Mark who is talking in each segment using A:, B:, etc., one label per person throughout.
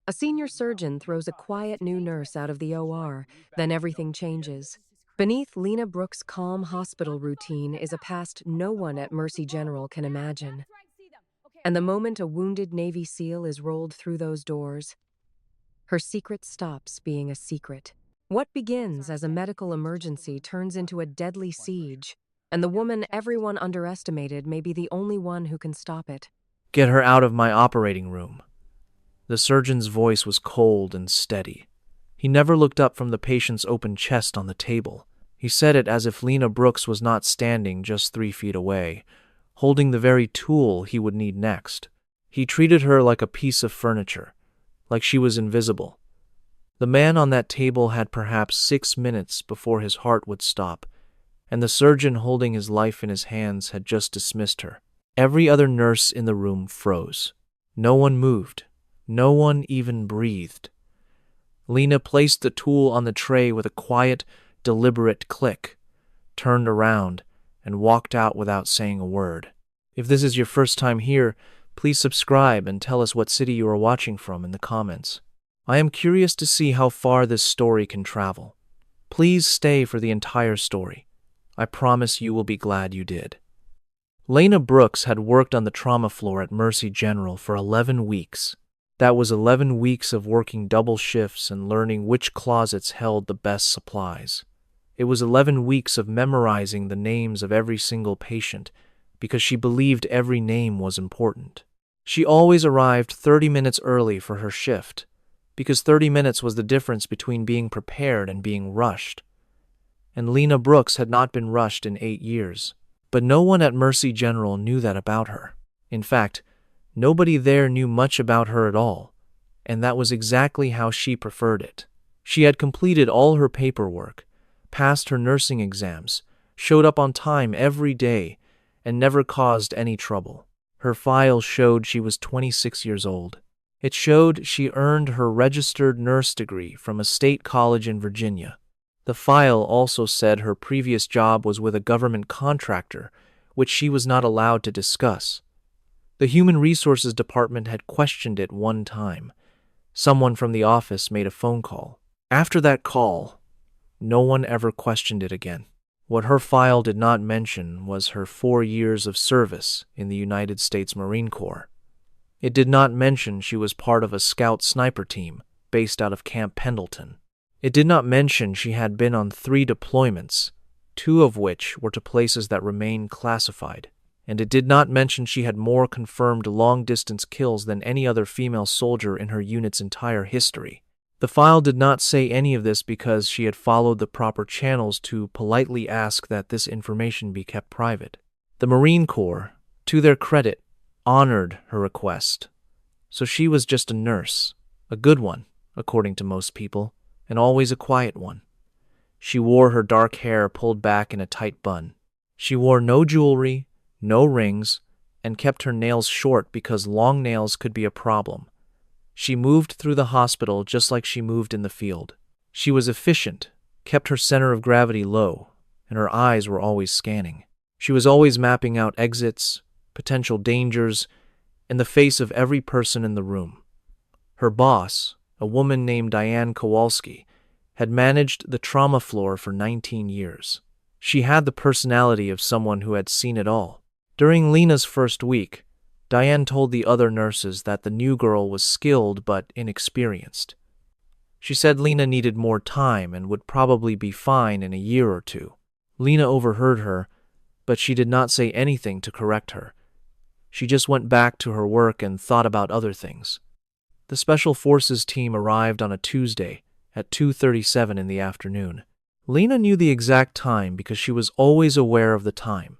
A: A senior surgeon throws a quiet new nurse out of the OR, then everything changes. Beneath Lena Brooks' calm hospital routine is a past no one at Mercy General can imagine. And the moment a wounded Navy SEAL is rolled through those doors, her secret stops being a secret. What begins as a medical emergency turns into a deadly siege, and the woman everyone underestimated may be the only one who can stop it.
B: Get her out of my operating room. The surgeon's voice was cold and steady. He never looked up from the patient's open chest on the table. He said it as if Lena Brooks was not standing just 3 feet away, holding the very tool he would need next. He treated her like a piece of furniture, like she was invisible. The man on that table had perhaps 6 minutes before his heart would stop, and the surgeon holding his life in his hands had just dismissed her. Every other nurse in the room froze. No one moved. No one even breathed. Lena placed the tool on the tray with a quiet, deliberate click, turned around, and walked out without saying a word. If this is your first time here, please subscribe and tell us what city you are watching from in the comments. I am curious to see how far this story can travel. Please stay for the entire story. I promise you will be glad you did. Lena Brooks had worked on the trauma floor at Mercy General for 11 weeks. That was 11 weeks of working double shifts and learning which closets held the best supplies. It was 11 weeks of memorizing the names of every single patient because she believed every name was important. She always arrived 30 minutes early for her shift because 30 minutes was the difference between being prepared and being rushed. And Lena Brooks had not been rushed in 8 years. But no one at Mercy General knew that about her. In fact, nobody there knew much about her at all, and that was exactly how she preferred it. She had completed all her paperwork, passed her nursing exams, showed up on time every day, and never caused any trouble. Her file showed she was 26 years old. It showed she earned her registered nurse degree from a state college in Virginia. The file also said her previous job was with a government contractor, which she was not allowed to discuss. The Human Resources Department had questioned it one time. Someone from the office made a phone call. After that call, no one ever questioned it again. What her file did not mention was her 4 years of service in the United States Marine Corps. It did not mention she was part of a scout sniper team based out of Camp Pendleton. It did not mention she had been on 3 deployments, 2 of which were to places that remain classified, and it did not mention she had more confirmed long-distance kills than any other female soldier in her unit's entire history. The file did not say any of this because she had followed the proper channels to politely ask that this information be kept private. The Marine Corps, to their credit, honored her request. So she was just a nurse, a good one, according to most people, and always a quiet one. She wore her dark hair pulled back in a tight bun. She wore no jewelry, no rings, and kept her nails short because long nails could be a problem. She moved through the hospital just like she moved in the field. She was efficient, kept her center of gravity low, and her eyes were always scanning. She was always mapping out exits, potential dangers, in the face of every person in the room. Her boss, a woman named Diane Kowalski, had managed the trauma floor for 19 years. She had the personality of someone who had seen it all. During Lena's first week, Diane told the other nurses that the new girl was skilled but inexperienced. She said Lena needed more time and would probably be fine in a year or 2. Lena overheard her, but she did not say anything to correct her. She just went back to her work and thought about other things. The Special Forces team arrived on a Tuesday at 2:37 in the afternoon. Lena knew the exact time because she was always aware of the time.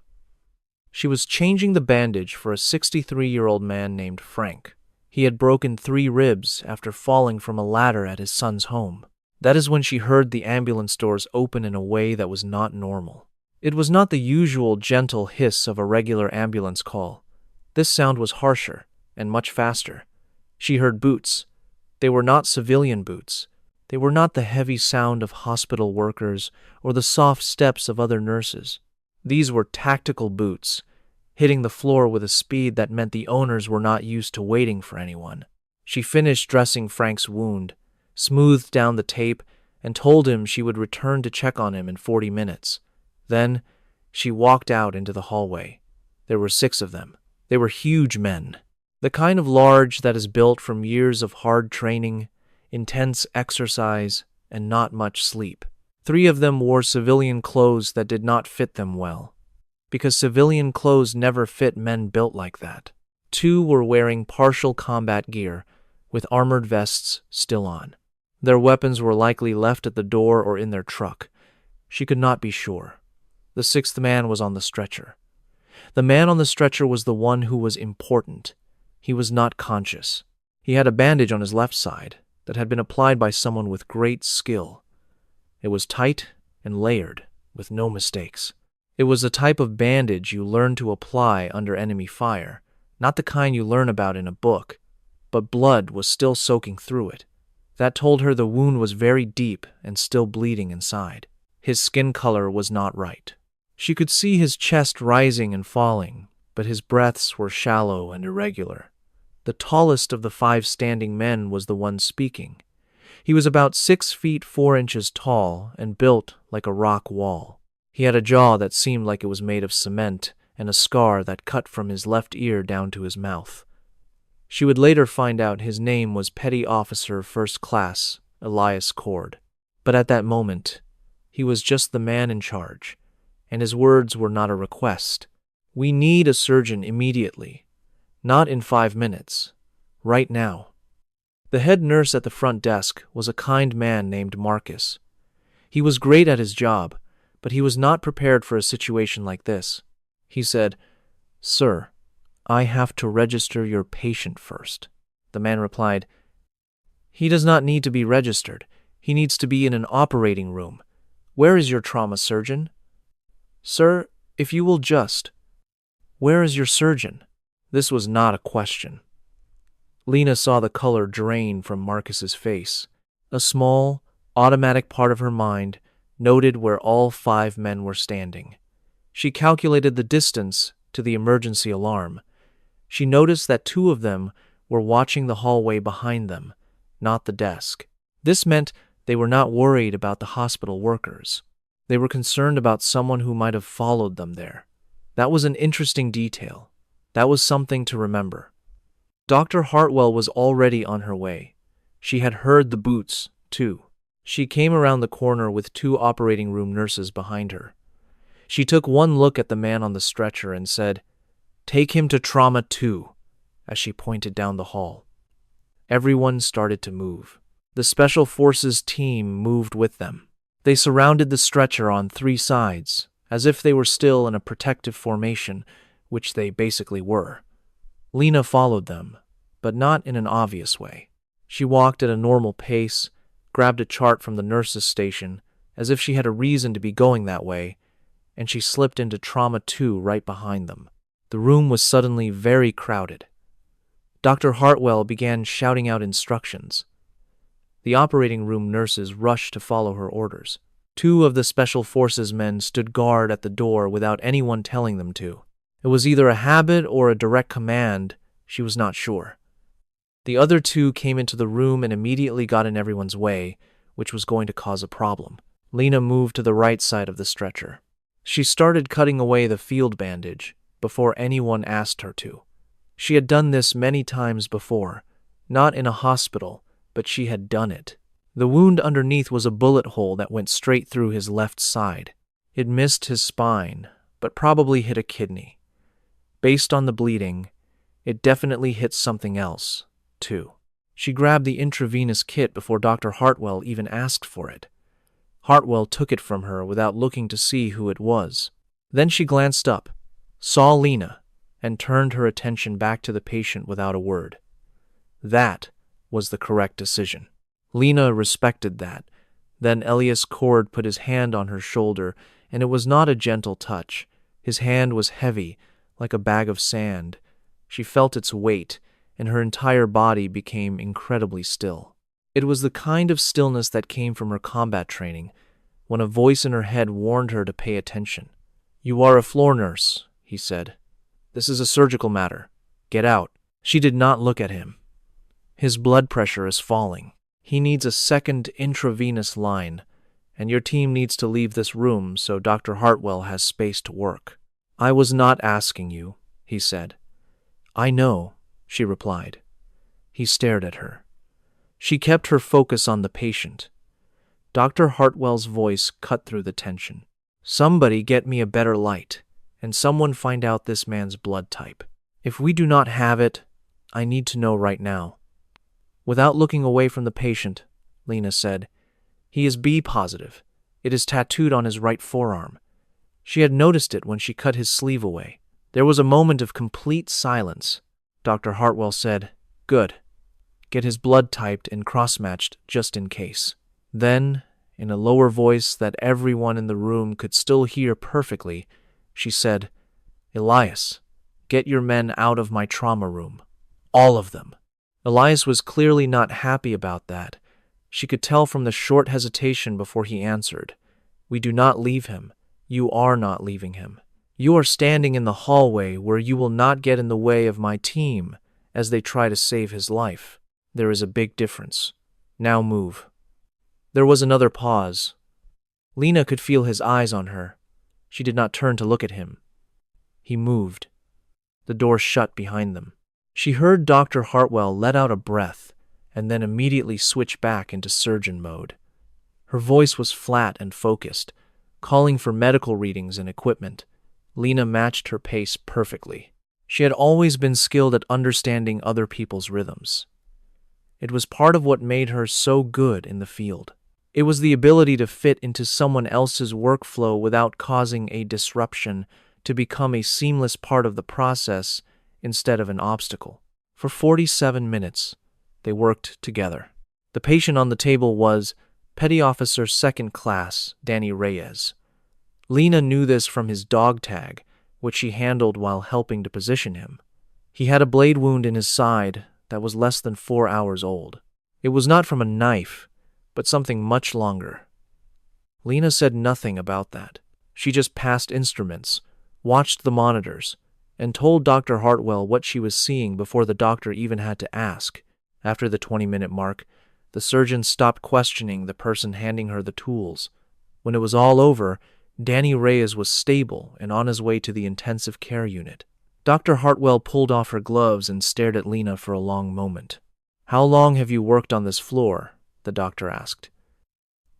B: She was changing the bandage for a 63-year-old man named Frank. He had broken 3 ribs after falling from a ladder at his son's home. That is when she heard the ambulance doors open in a way that was not normal. It was not the usual gentle hiss of a regular ambulance call. This sound was harsher and much faster. She heard boots. They were not civilian boots. They were not the heavy sound of hospital workers or the soft steps of other nurses. These were tactical boots, hitting the floor with a speed that meant the owners were not used to waiting for anyone. She finished dressing Frank's wound, smoothed down the tape, and told him she would return to check on him in 40 minutes. Then, she walked out into the hallway. There were 6 of them. They were huge men. The kind of large that is built from years of hard training, intense exercise, and not much sleep. 3 of them wore civilian clothes that did not fit them well, because civilian clothes never fit men built like that. 2 were wearing partial combat gear, with armored vests still on. Their weapons were likely left at the door or in their truck. She could not be sure. The 6th man was on the stretcher. The man on the stretcher was the one who was important. He was not conscious. He had a bandage on his left side that had been applied by someone with great skill. It was tight and layered, with no mistakes. It was a type of bandage you learn to apply under enemy fire, not the kind you learn about in a book, but blood was still soaking through it. That told her the wound was very deep and still bleeding inside. His skin color was not right. She could see his chest rising and falling, but his breaths were shallow and irregular. The tallest of the 5 standing men was the one speaking. He was about 6 feet 4 inches tall and built like a rock wall. He had a jaw that seemed like it was made of cement and a scar that cut from his left ear down to his mouth. She would later find out his name was Petty Officer First Class Elias Cord. But at that moment, he was just the man in charge, and his words were not a request. We need a surgeon immediately, not in 5 minutes, right now. The head nurse at the front desk was a kind man named Marcus. He was great at his job, but he was not prepared for a situation like this. He said, "Sir, I have to register your patient first." The man replied, "He does not need to be registered. He needs to be in an operating room. Where is your trauma surgeon?" "Sir, if you will just. Where is your surgeon?" This was not a question. Lena saw the color drain from Marcus's face. A small, automatic part of her mind noted where all 5 men were standing. She calculated the distance to the emergency alarm. She noticed that 2 of them were watching the hallway behind them, not the desk. This meant they were not worried about the hospital workers. They were concerned about someone who might have followed them there. That was an interesting detail. That was something to remember. Dr. Hartwell was already on her way. She had heard the boots, too. She came around the corner with 2 operating room nurses behind her. She took one look at the man on the stretcher and said, "Take him to Trauma 2, as she pointed down the hall. Everyone started to move. The Special Forces team moved with them. They surrounded the stretcher on 3 sides, as if they were still in a protective formation, which they basically were. Lena followed them, but not in an obvious way. She walked at a normal pace, grabbed a chart from the nurse's station, as if she had a reason to be going that way, and she slipped into Trauma 2 right behind them. The room was suddenly very crowded. Dr. Hartwell began shouting out instructions. The operating room nurses rushed to follow her orders. 2 of the Special Forces men stood guard at the door without anyone telling them to. It was either a habit or a direct command, she was not sure. The other 2 came into the room and immediately got in everyone's way, which was going to cause a problem. Lena moved to the right side of the stretcher. She started cutting away the field bandage before anyone asked her to. She had done this many times before, not in a hospital, but she had done it. The wound underneath was a bullet hole that went straight through his left side. It missed his spine, but probably hit a kidney. Based on the bleeding, it definitely hit something else, too. She grabbed the intravenous kit before Dr. Hartwell even asked for it. Hartwell took it from her without looking to see who it was. Then she glanced up, saw Lena, and turned her attention back to the patient without a word. That was the correct decision. Lena respected that. Then Elias Cord put his hand on her shoulder, and it was not a gentle touch. His hand was heavy, like a bag of sand. She felt its weight, and her entire body became incredibly still. It was the kind of stillness that came from her combat training, when a voice in her head warned her to pay attention. "You are a floor nurse," he said. "This is a surgical matter. Get out." She did not look at him. His blood pressure is falling. He needs a second intravenous line, and your team needs to leave this room so Dr. Hartwell has space to work." "I was not asking you," he said. "I know," she replied. He stared at her. She kept her focus on the patient. Dr. Hartwell's voice cut through the tension. "Somebody get me a better light, and someone find out this man's blood type. If we do not have it, I need to know right now." Without looking away from the patient, Lena said, "He is B positive. It is tattooed on his right forearm." She had noticed it when she cut his sleeve away. There was a moment of complete silence. Dr. Hartwell said, "Good. Get his blood typed and cross-matched just in case." Then, in a lower voice that everyone in the room could still hear perfectly, she said, "Elias, get your men out of my trauma room. All of them." Elias was clearly not happy about that. She could tell from the short hesitation before he answered, "We do not leave him. You are not leaving him. You are standing in the hallway where you will not get in the way of my team as they try to save his life. There is a big difference. Now move." There was another pause. Lena could feel his eyes on her. She did not turn to look at him. He moved. The door shut behind them. She heard Dr. Hartwell let out a breath and then immediately switch back into surgeon mode. Her voice was flat and focused, calling for medical readings and equipment. Lena matched her pace perfectly. She had always been skilled at understanding other people's rhythms. It was part of what made her so good in the field. It was the ability to fit into someone else's workflow without causing a disruption, to become a seamless part of the process instead of an obstacle. For 47 minutes, they worked together. The patient on the table was Petty Officer Second Class Danny Reyes. Lena knew this from his dog tag, which she handled while helping to position him. He had a blade wound in his side that was less than 4 hours old. It was not from a knife, but something much longer. Lena said nothing about that. She just passed instruments, watched the monitors, and told Dr. Hartwell what she was seeing before the doctor even had to ask. After the 20-minute mark, the surgeon stopped questioning the person handing her the tools. When it was all over, Danny Reyes was stable and on his way to the intensive care unit. Dr. Hartwell pulled off her gloves and stared at Lena for a long moment. "How long have you worked on this floor?" the doctor asked.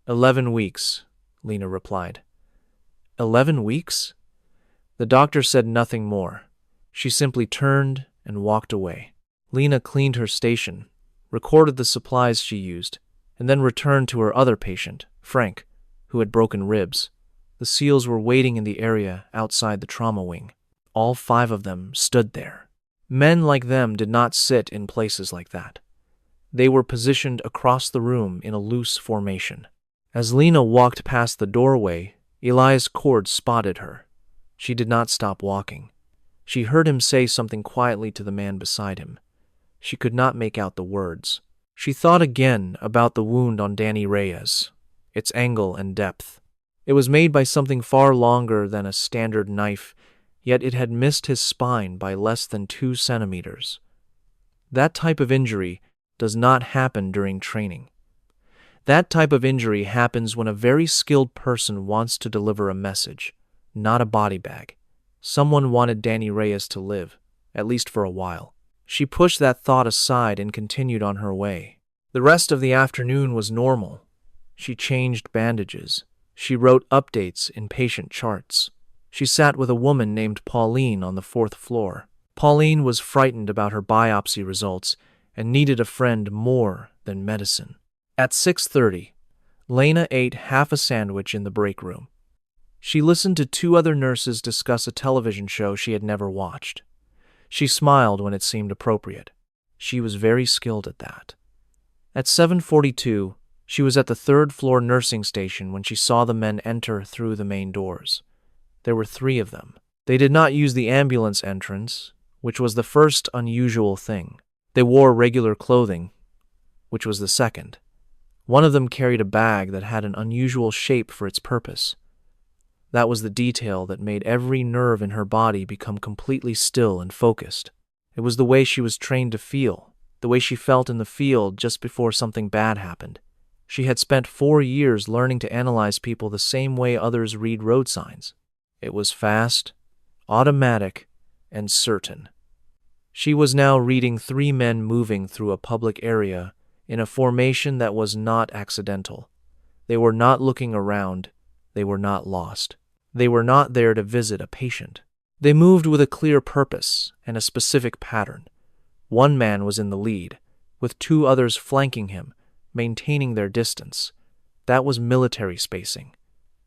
B: 11 weeks, Lena replied. 11 weeks? The doctor said nothing more. She simply turned and walked away. Lena cleaned her station, recorded the supplies she used, and then returned to her other patient, Frank, who had broken ribs. The SEALs were waiting in the area outside the trauma wing. All 5 of them stood there. Men like them did not sit in places like that. They were positioned across the room in a loose formation. As Lena walked past the doorway, Elias Cord spotted her. She did not stop walking. She heard him say something quietly to the man beside him. She could not make out the words. She thought again about the wound on Danny Reyes, its angle and depth. It was made by something far longer than a standard knife, yet it had missed his spine by less than 2 centimeters. That type of injury does not happen during training. That type of injury happens when a very skilled person wants to deliver a message, not a body bag. Someone wanted Danny Reyes to live, at least for a while. She pushed that thought aside and continued on her way. The rest of the afternoon was normal. She changed bandages. She wrote updates in patient charts. She sat with a woman named Pauline on the 4th floor. Pauline was frightened about her biopsy results and needed a friend more than medicine. At 6:30, Lena ate half a sandwich in the break room. She listened to 2 other nurses discuss a television show she had never watched. She smiled when it seemed appropriate. She was very skilled at that. At 7:42, she was at the 3rd floor nursing station when she saw the men enter through the main doors. There were 3 of them. They did not use the ambulance entrance, which was the first unusual thing. They wore regular clothing, which was the second. One of them carried a bag that had an unusual shape for its purpose. That was the detail that made every nerve in her body become completely still and focused. It was the way she was trained to feel, the way she felt in the field just before something bad happened. She had spent 4 years learning to analyze people the same way others read road signs. It was fast, automatic, and certain. She was now reading 3 men moving through a public area in a formation that was not accidental. They were not looking around. They were not lost. They were not there to visit a patient. They moved with a clear purpose and a specific pattern. One man was in the lead, with 2 others flanking him, maintaining their distance. That was military spacing.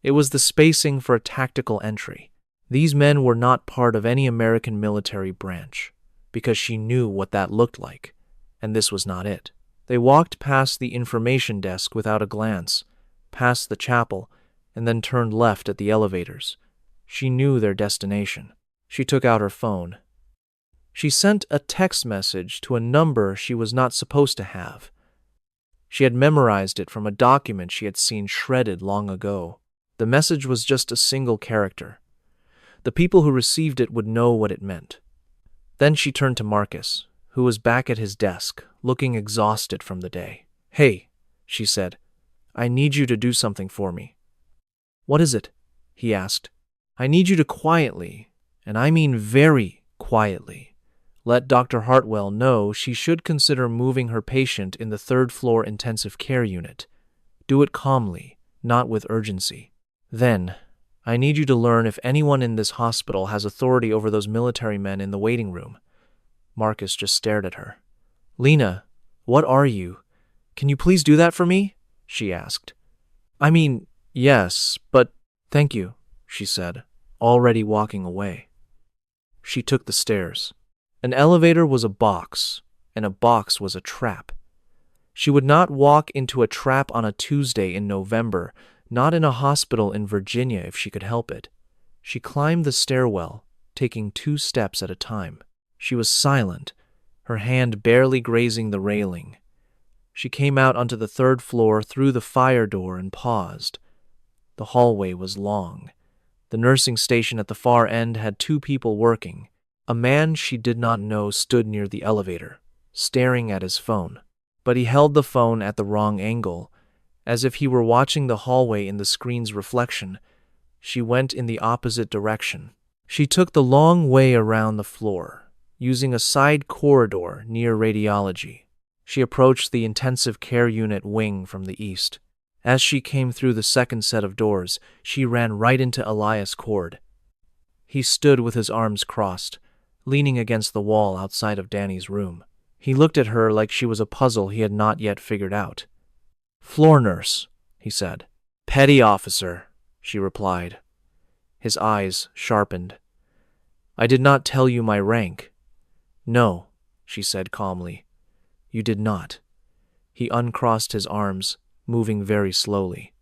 B: It was the spacing for a tactical entry. These men were not part of any American military branch, because she knew what that looked like, and this was not it. They walked past the information desk without a glance, past the chapel, and then turned left at the elevators. She knew their destination. She took out her phone. She sent a text message to a number she was not supposed to have. She had memorized it from a document she had seen shredded long ago. The message was just a single character. The people who received it would know what it meant. Then she turned to Marcus, who was back at his desk, looking exhausted from the day. "Hey," she said, "I need you to do something for me." "What is it?" he asked. "I need you to quietly, and I mean very quietly, let Dr. Hartwell know she should consider moving her patient in the 3rd-floor intensive care unit. Do it calmly, not with urgency. Then, I need you to learn if anyone in this hospital has authority over those military men in the waiting room." Marcus just stared at her. "Lena, what are you? Can you please do that for me?" she asked. "I mean, yes, but—" "Thank you," she said, already walking away. She took the stairs. An elevator was a box, and a box was a trap. She would not walk into a trap on a Tuesday in November, not in a hospital in Virginia if she could help it. She climbed the stairwell, taking 2 steps at a time. She was silent, her hand barely grazing the railing. She came out onto the 3rd floor through the fire door and paused. The hallway was long. The nursing station at the far end had 2 people working. A man she did not know stood near the elevator, staring at his phone. But he held the phone at the wrong angle, as if he were watching the hallway in the screen's reflection. She went in the opposite direction. She took the long way around the floor, using a side corridor near radiology. She approached the intensive care unit wing from the east. As she came through the 2nd set of doors, she ran right into Elias Cord. He stood with his arms crossed, leaning against the wall outside of Danny's room. He looked at her like she was a puzzle he had not yet figured out. "Floor nurse," he said. "Petty officer," she replied. His eyes sharpened. "I did not tell you my rank." "No," she said calmly. "You did not." He uncrossed his arms, moving very slowly.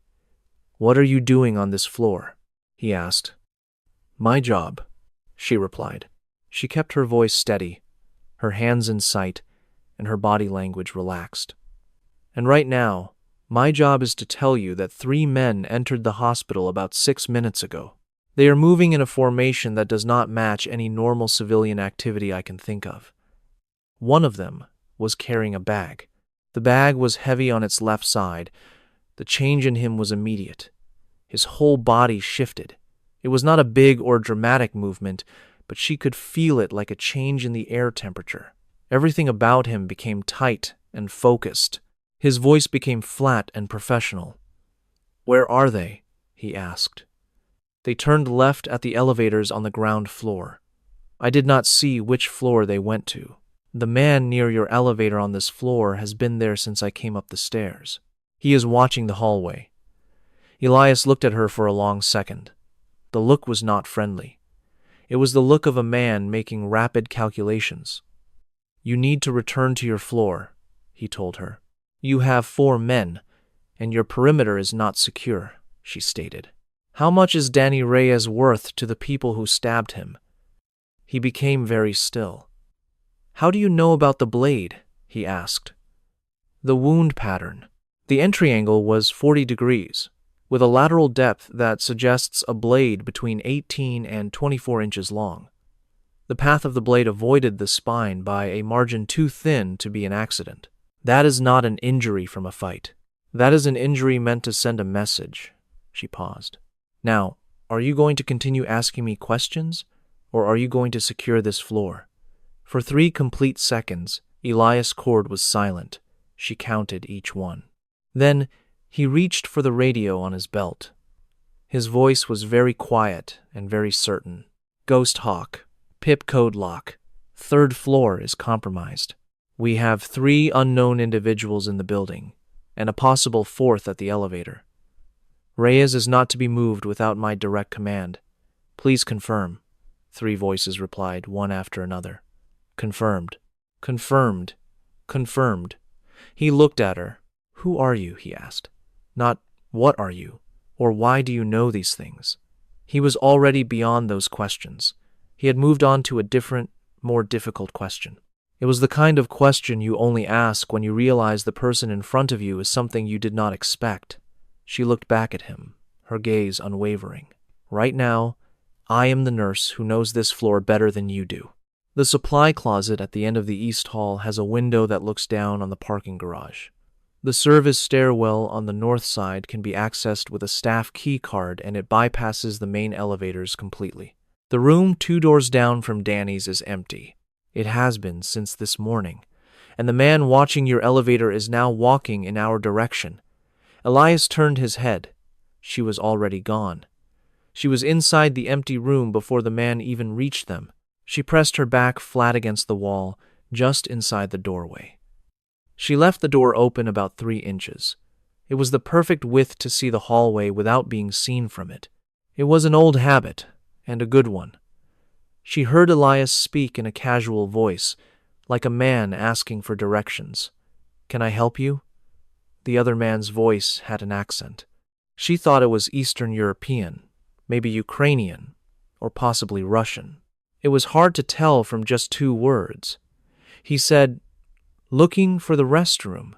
B: "What are you doing on this floor?" he asked. "My job," she replied. She kept her voice steady, her hands in sight, and her body language relaxed. "And right now, my job is to tell you that 3 men entered the hospital about 6 minutes ago. They are moving in a formation that does not match any normal civilian activity I can think of. One of them was carrying a bag. The bag was heavy on its left side. The change in him was immediate. His whole body shifted. It was not a big or dramatic movement, but she could feel it like a change in the air temperature. Everything about him became tight and focused. His voice became flat and professional. "Where are they?" he asked. "They turned left at the elevators on the ground floor. I did not see which floor they went to. The man near your elevator on this floor has been there since I came up the stairs. He is watching the hallway." Elias looked at her for a long second. The look was not friendly. It was the look of a man making rapid calculations. "You need to return to your floor," he told her. "You have 4 men, and your perimeter is not secure," she stated. "How much is Danny Reyes worth to the people who stabbed him?" He became very still. "How do you know about the blade?" he asked. "The wound pattern. The entry angle was 40 degrees, with a lateral depth that suggests a blade between 18 and 24 inches long. The path of the blade avoided the spine by a margin too thin to be an accident. That is not an injury from a fight. That is an injury meant to send a message. She paused. Now, are you going to continue asking me questions, or are you going to secure this floor? For 3 complete seconds, Elias Cord was silent. She counted each one. Then, he reached for the radio on his belt. His voice was very quiet and very certain. Ghost Hawk, PIP code lock. 3rd floor is compromised. We have 3 unknown individuals in the building, and a possible 4th at the elevator. Reyes is not to be moved without my direct command. Please confirm. 3 voices replied, one after another. Confirmed. Confirmed. Confirmed. He looked at her. Who are you? He asked. Not, what are you? Or why do you know these things? He was already beyond those questions. He had moved on to a different, more difficult question. It was the kind of question you only ask when you realize the person in front of you is something you did not expect. She looked back at him, her gaze unwavering. Right now, I am the nurse who knows this floor better than you do. The supply closet at the end of the East Hall has a window that looks down on the parking garage. The service stairwell on the north side can be accessed with a staff key card, and it bypasses the main elevators completely. The room 2 doors down from Danny's is empty. It has been since this morning, and the man watching your elevator is now walking in our direction. Elias turned his head. She was already gone. She was inside the empty room before the man even reached them. She pressed her back flat against the wall, just inside the doorway. She left the door open about 3 inches. It was the perfect width to see the hallway without being seen from it. It was an old habit, and a good one. She heard Elias speak in a casual voice, like a man asking for directions. Can I help you? The other man's voice had an accent. She thought it was Eastern European, maybe Ukrainian, or possibly Russian. It was hard to tell from just 2 words. He said, "Looking for the restroom."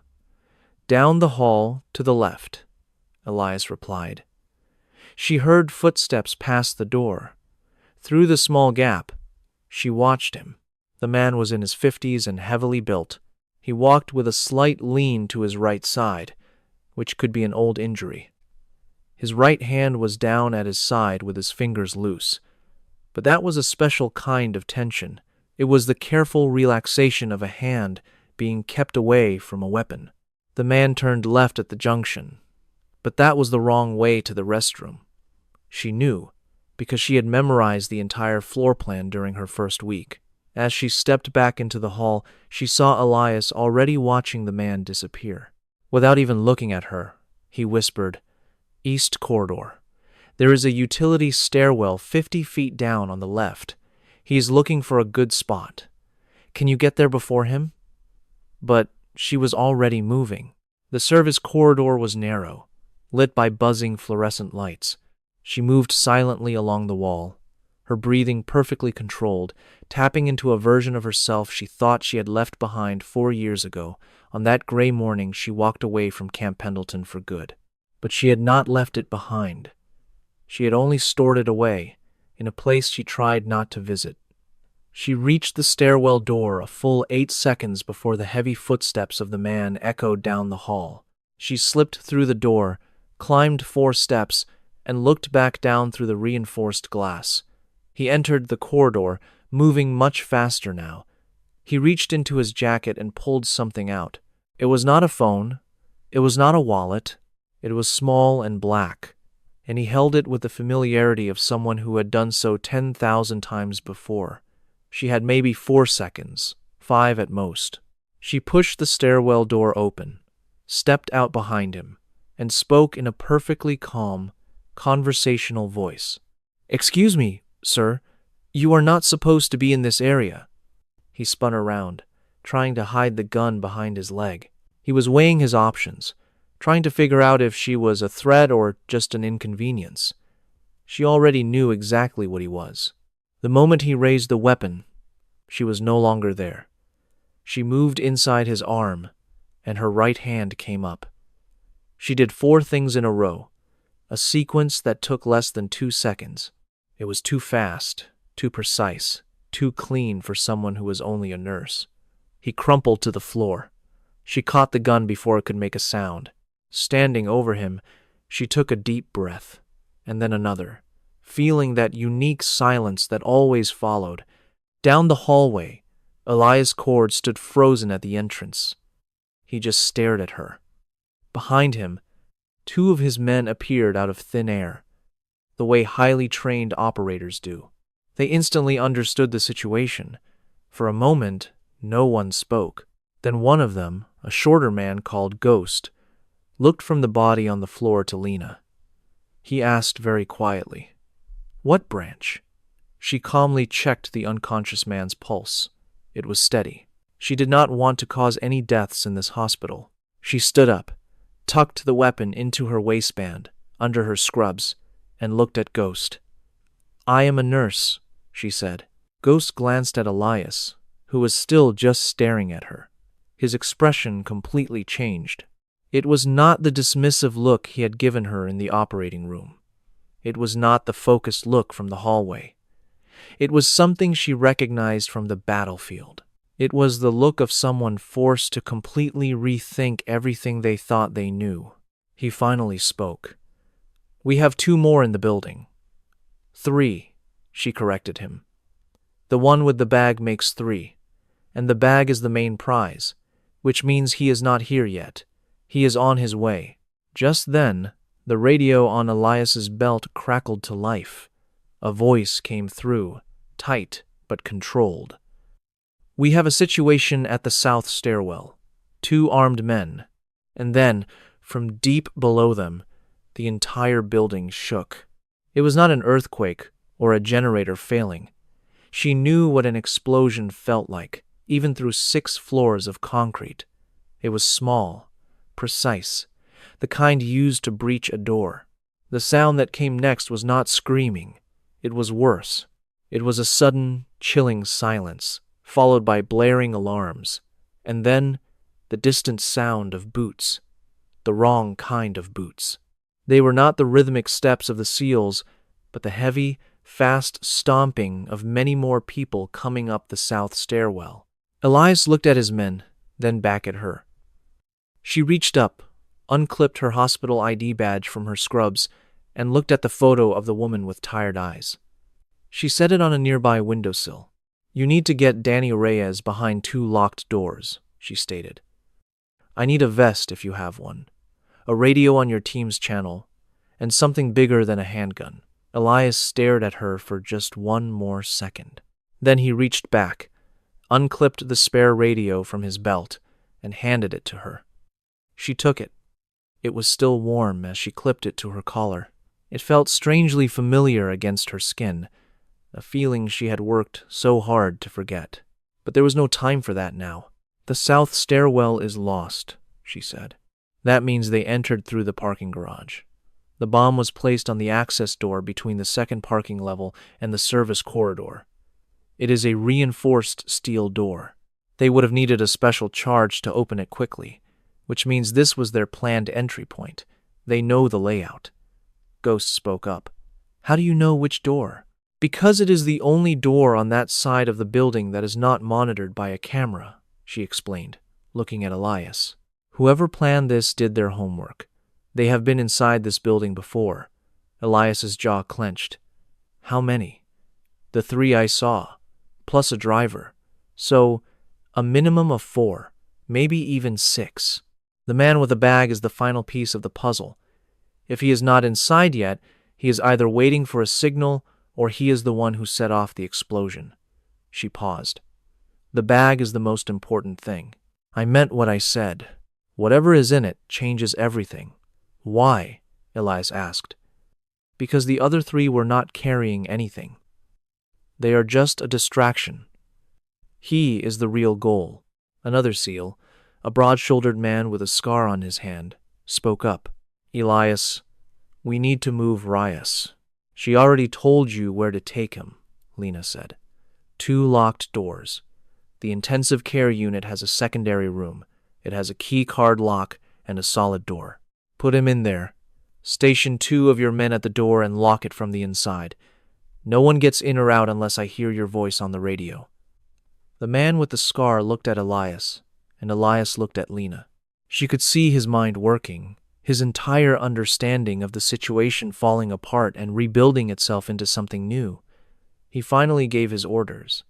B: "Down the hall to the left," Elias replied. She heard footsteps pass the door. Through the small gap, she watched him. The man was in his 50s and heavily built. He walked with a slight lean to his right side, which could be an old injury. His right hand was down at his side with his fingers loose. But that was a special kind of tension. It was the careful relaxation of a hand being kept away from a weapon. The man turned left at the junction, but that was the wrong way to the restroom. She knew, because she had memorized the entire floor plan during her first week. As she stepped back into the hall, she saw Elias already watching the man disappear. Without even looking at her, he whispered, "East corridor. There is a utility stairwell 50 feet down on the left. He is looking for a good spot. Can you get there before him?" But she was already moving. The service corridor was narrow, lit by buzzing fluorescent lights. She moved silently along the wall, her breathing perfectly controlled, tapping into a version of herself she thought she had left behind 4 years ago. On that gray morning, she walked away from Camp Pendleton for good. But she had not left it behind. She had only stored it away, in a place she tried not to visit. She reached the stairwell door a full 8 seconds before the heavy footsteps of the man echoed down the hall. She slipped through the door, climbed 4 steps, and looked back down through the reinforced glass. He entered the corridor, moving much faster now. He reached into his jacket and pulled something out. It was not a phone. It was not a wallet. It was small and black, and he held it with the familiarity of someone who had done so 10,000 times before. She had maybe 4 seconds, 5 at most. She pushed the stairwell door open, stepped out behind him, and spoke in a perfectly calm, conversational voice. "Excuse me, sir, you are not supposed to be in this area." He spun around, trying to hide the gun behind his leg. He was weighing his options, trying to figure out if she was a threat or just an inconvenience. She already knew exactly what he was. The moment he raised the weapon, she was no longer there. She moved inside his arm, and her right hand came up. She did 4 things in a row, a sequence that took less than 2 seconds. It was too fast, too precise. too clean for someone who was only a nurse. He crumpled to the floor. She caught the gun before it could make a sound. Standing over him, she took a deep breath, and then another, feeling that unique silence that always followed. Down the hallway, Elias Cord stood frozen at the entrance. He just stared at her. Behind him, two of his men appeared out of thin air, the way highly trained operators do. They instantly understood the situation. For a moment, no one spoke. Then one of them, a shorter man called Ghost, looked from the body on the floor to Lena. He asked very quietly, "What branch?" She calmly checked the unconscious man's pulse. It was steady. She did not want to cause any deaths in this hospital. She stood up, tucked the weapon into her waistband, under her scrubs, and looked at Ghost. "I am a nurse," she said. Ghost glanced at Elias, who was still just staring at her. His expression completely changed. It was not the dismissive look he had given her in the operating room. It was not the focused look from the hallway. It was something she recognized from the battlefield. It was the look of someone forced to completely rethink everything they thought they knew. He finally spoke. "We have 2 more in the building." "3," she corrected him. "The one with the bag makes 3, and the bag is the main prize, which means he is not here yet. He is on his way." Just then, the radio on Elias's belt crackled to life. A voice came through, tight but controlled. "We have a situation at the south stairwell. 2 armed men." And then, from deep below them, the entire building shook. It was not an earthquake or a generator failing. She knew what an explosion felt like, even through 6 floors of concrete. It was small, precise, the kind used to breach a door. The sound that came next was not screaming. It was worse. It was a sudden, chilling silence, followed by blaring alarms, and then the distant sound of boots. The wrong kind of boots. They were not the rhythmic steps of the SEALs, but the heavy, fast stomping of many more people coming up the south stairwell. Elias looked at his men, then back at her. She reached up, unclipped her hospital ID badge from her scrubs, and looked at the photo of the woman with tired eyes. She set it on a nearby windowsill. "You need to get Danny Reyes behind 2 locked doors," she stated. "I need a vest if you have one, a radio on your team's channel, and something bigger than a handgun." Elias stared at her for just 1 more second. Then he reached back, unclipped the spare radio from his belt, and handed it to her. She took it. It was still warm as she clipped it to her collar. It felt strangely familiar against her skin, a feeling she had worked so hard to forget. But there was no time for that now. "The south stairwell is lost," she said. "That means they entered through the parking garage. The bomb was placed on the access door between the 2nd parking level and the service corridor. It is a reinforced steel door. They would have needed a special charge to open it quickly, which means this was their planned entry point. They know the layout." Ghost spoke up. "How do you know which door?" "Because it is the only door on that side of the building that is not monitored by a camera," she explained, looking at Elias. "Whoever planned this did their homework. They have been inside this building before." Elias's jaw clenched. "How many?" "The 3 I saw, plus a driver. So, a minimum of 4, maybe even 6. The man with the bag is the final piece of the puzzle. If he is not inside yet, he is either waiting for a signal or he is the one who set off the explosion." She paused. "The bag is the most important thing." "I meant what I said. Whatever is in it changes everything." "Why?" Elias asked. "Because the other 3 were not carrying anything. They are just a distraction. He is the real goal." Another SEAL, a broad-shouldered man with a scar on his hand, spoke up. "Elias, we need to move Reyes." "She already told you where to take him," Lena said. 2 locked doors. The intensive care unit has a secondary room. It has a key card lock and a solid door. Put him in there. Station 2 of your men at the door and lock it from the inside. No one gets in or out unless I hear your voice on the radio." The man with the scar looked at Elias, and Elias looked at Lena. She could see his mind working, his entire understanding of the situation falling apart and rebuilding itself into something new. He finally gave his orders.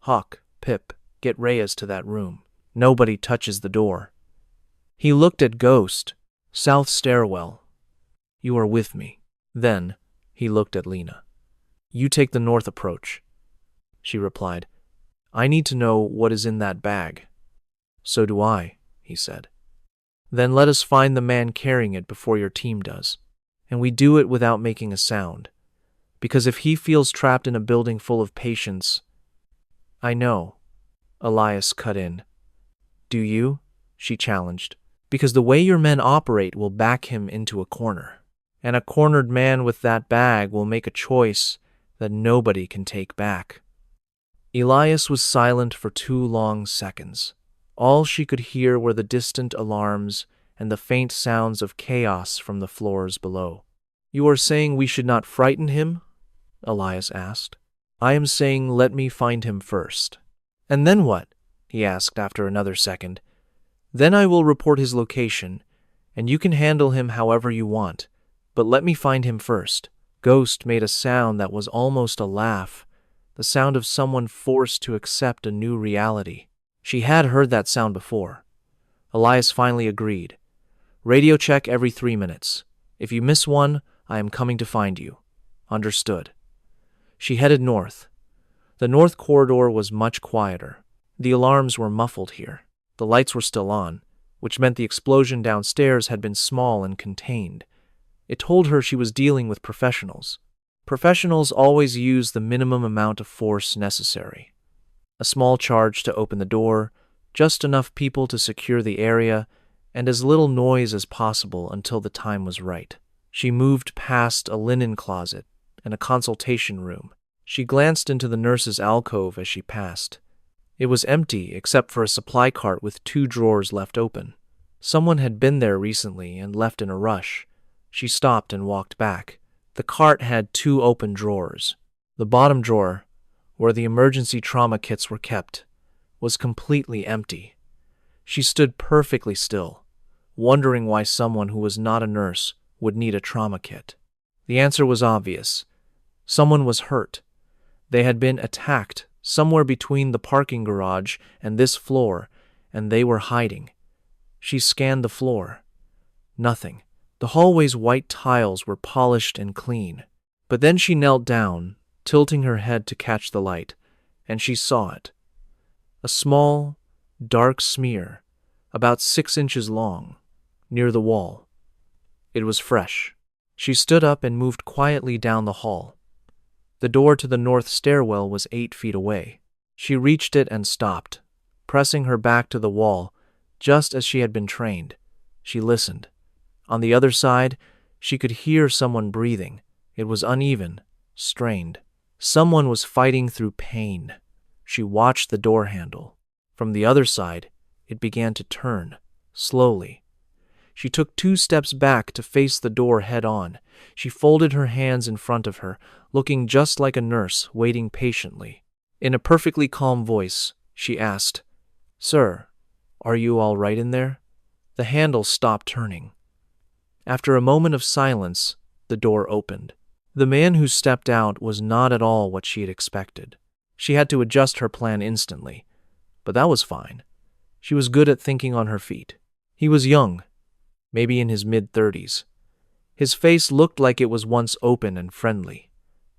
B: "Hawk, Pip, get Reyes to that room. Nobody touches the door." He looked at Ghost. "South stairwell. You are with me." Then he looked at Lena. "You take the north approach," she replied. "I need to know what is in that bag." "So do I," he said. "Then let us find the man carrying it before your team does. And we do it without making a sound. Because if he feels trapped in a building full of patients—" "I know," Elias cut in. "Do you?" she challenged. "Because the way your men operate will back him into a corner. And a cornered man with that bag will make a choice that nobody can take back." Elias was silent for 2 long seconds. All she could hear were the distant alarms and the faint sounds of chaos from the floors below. "You are saying we should not frighten him?" Elias asked. "I am saying let me find him first." "And then what?" he asked after another second. "Then I will report his location, and you can handle him however you want, but let me find him first." Ghost made a sound that was almost a laugh, the sound of someone forced to accept a new reality. She had heard that sound before. Elias finally agreed. "Radio check every 3 minutes. If you miss one, I am coming to find you." "Understood." She headed north. The north corridor was much quieter. The alarms were muffled here. The lights were still on, which meant the explosion downstairs had been small and contained. It told her she was dealing with professionals. Professionals always use the minimum amount of force necessary. A small charge to open the door, just enough people to secure the area, and as little noise as possible until the time was right. She moved past a linen closet and a consultation room. She glanced into the nurse's alcove as she passed. It was empty except for a supply cart with 2 drawers left open. Someone had been there recently and left in a rush. She stopped and walked back. The cart had 2 open drawers. The bottom drawer, where the emergency trauma kits were kept, was completely empty. She stood perfectly still, wondering why someone who was not a nurse would need a trauma kit. The answer was obvious. Someone was hurt. They had been attacked somewhere between the parking garage and this floor, and they were hiding. She scanned the floor. Nothing. The hallway's white tiles were polished and clean. But then she knelt down, tilting her head to catch the light, and she saw it. A small, dark smear, about 6 inches long, near the wall. It was fresh. She stood up and moved quietly down the hall. The door to the north stairwell was 8 feet away. She reached it and stopped, pressing her back to the wall, just as she had been trained. She listened. On the other side, she could hear someone breathing. It was uneven, strained. Someone was fighting through pain. She watched the door handle. From the other side, it began to turn, slowly. She took 2 steps back to face the door head-on. She folded her hands in front of her, looking just like a nurse waiting patiently. In a perfectly calm voice, she asked, "Sir, are you all right in there?" The handle stopped turning. After a moment of silence, the door opened. The man who stepped out was not at all what she had expected. She had to adjust her plan instantly, but that was fine. She was good at thinking on her feet. He was young, maybe in his mid-30s. His face looked like it was once open and friendly,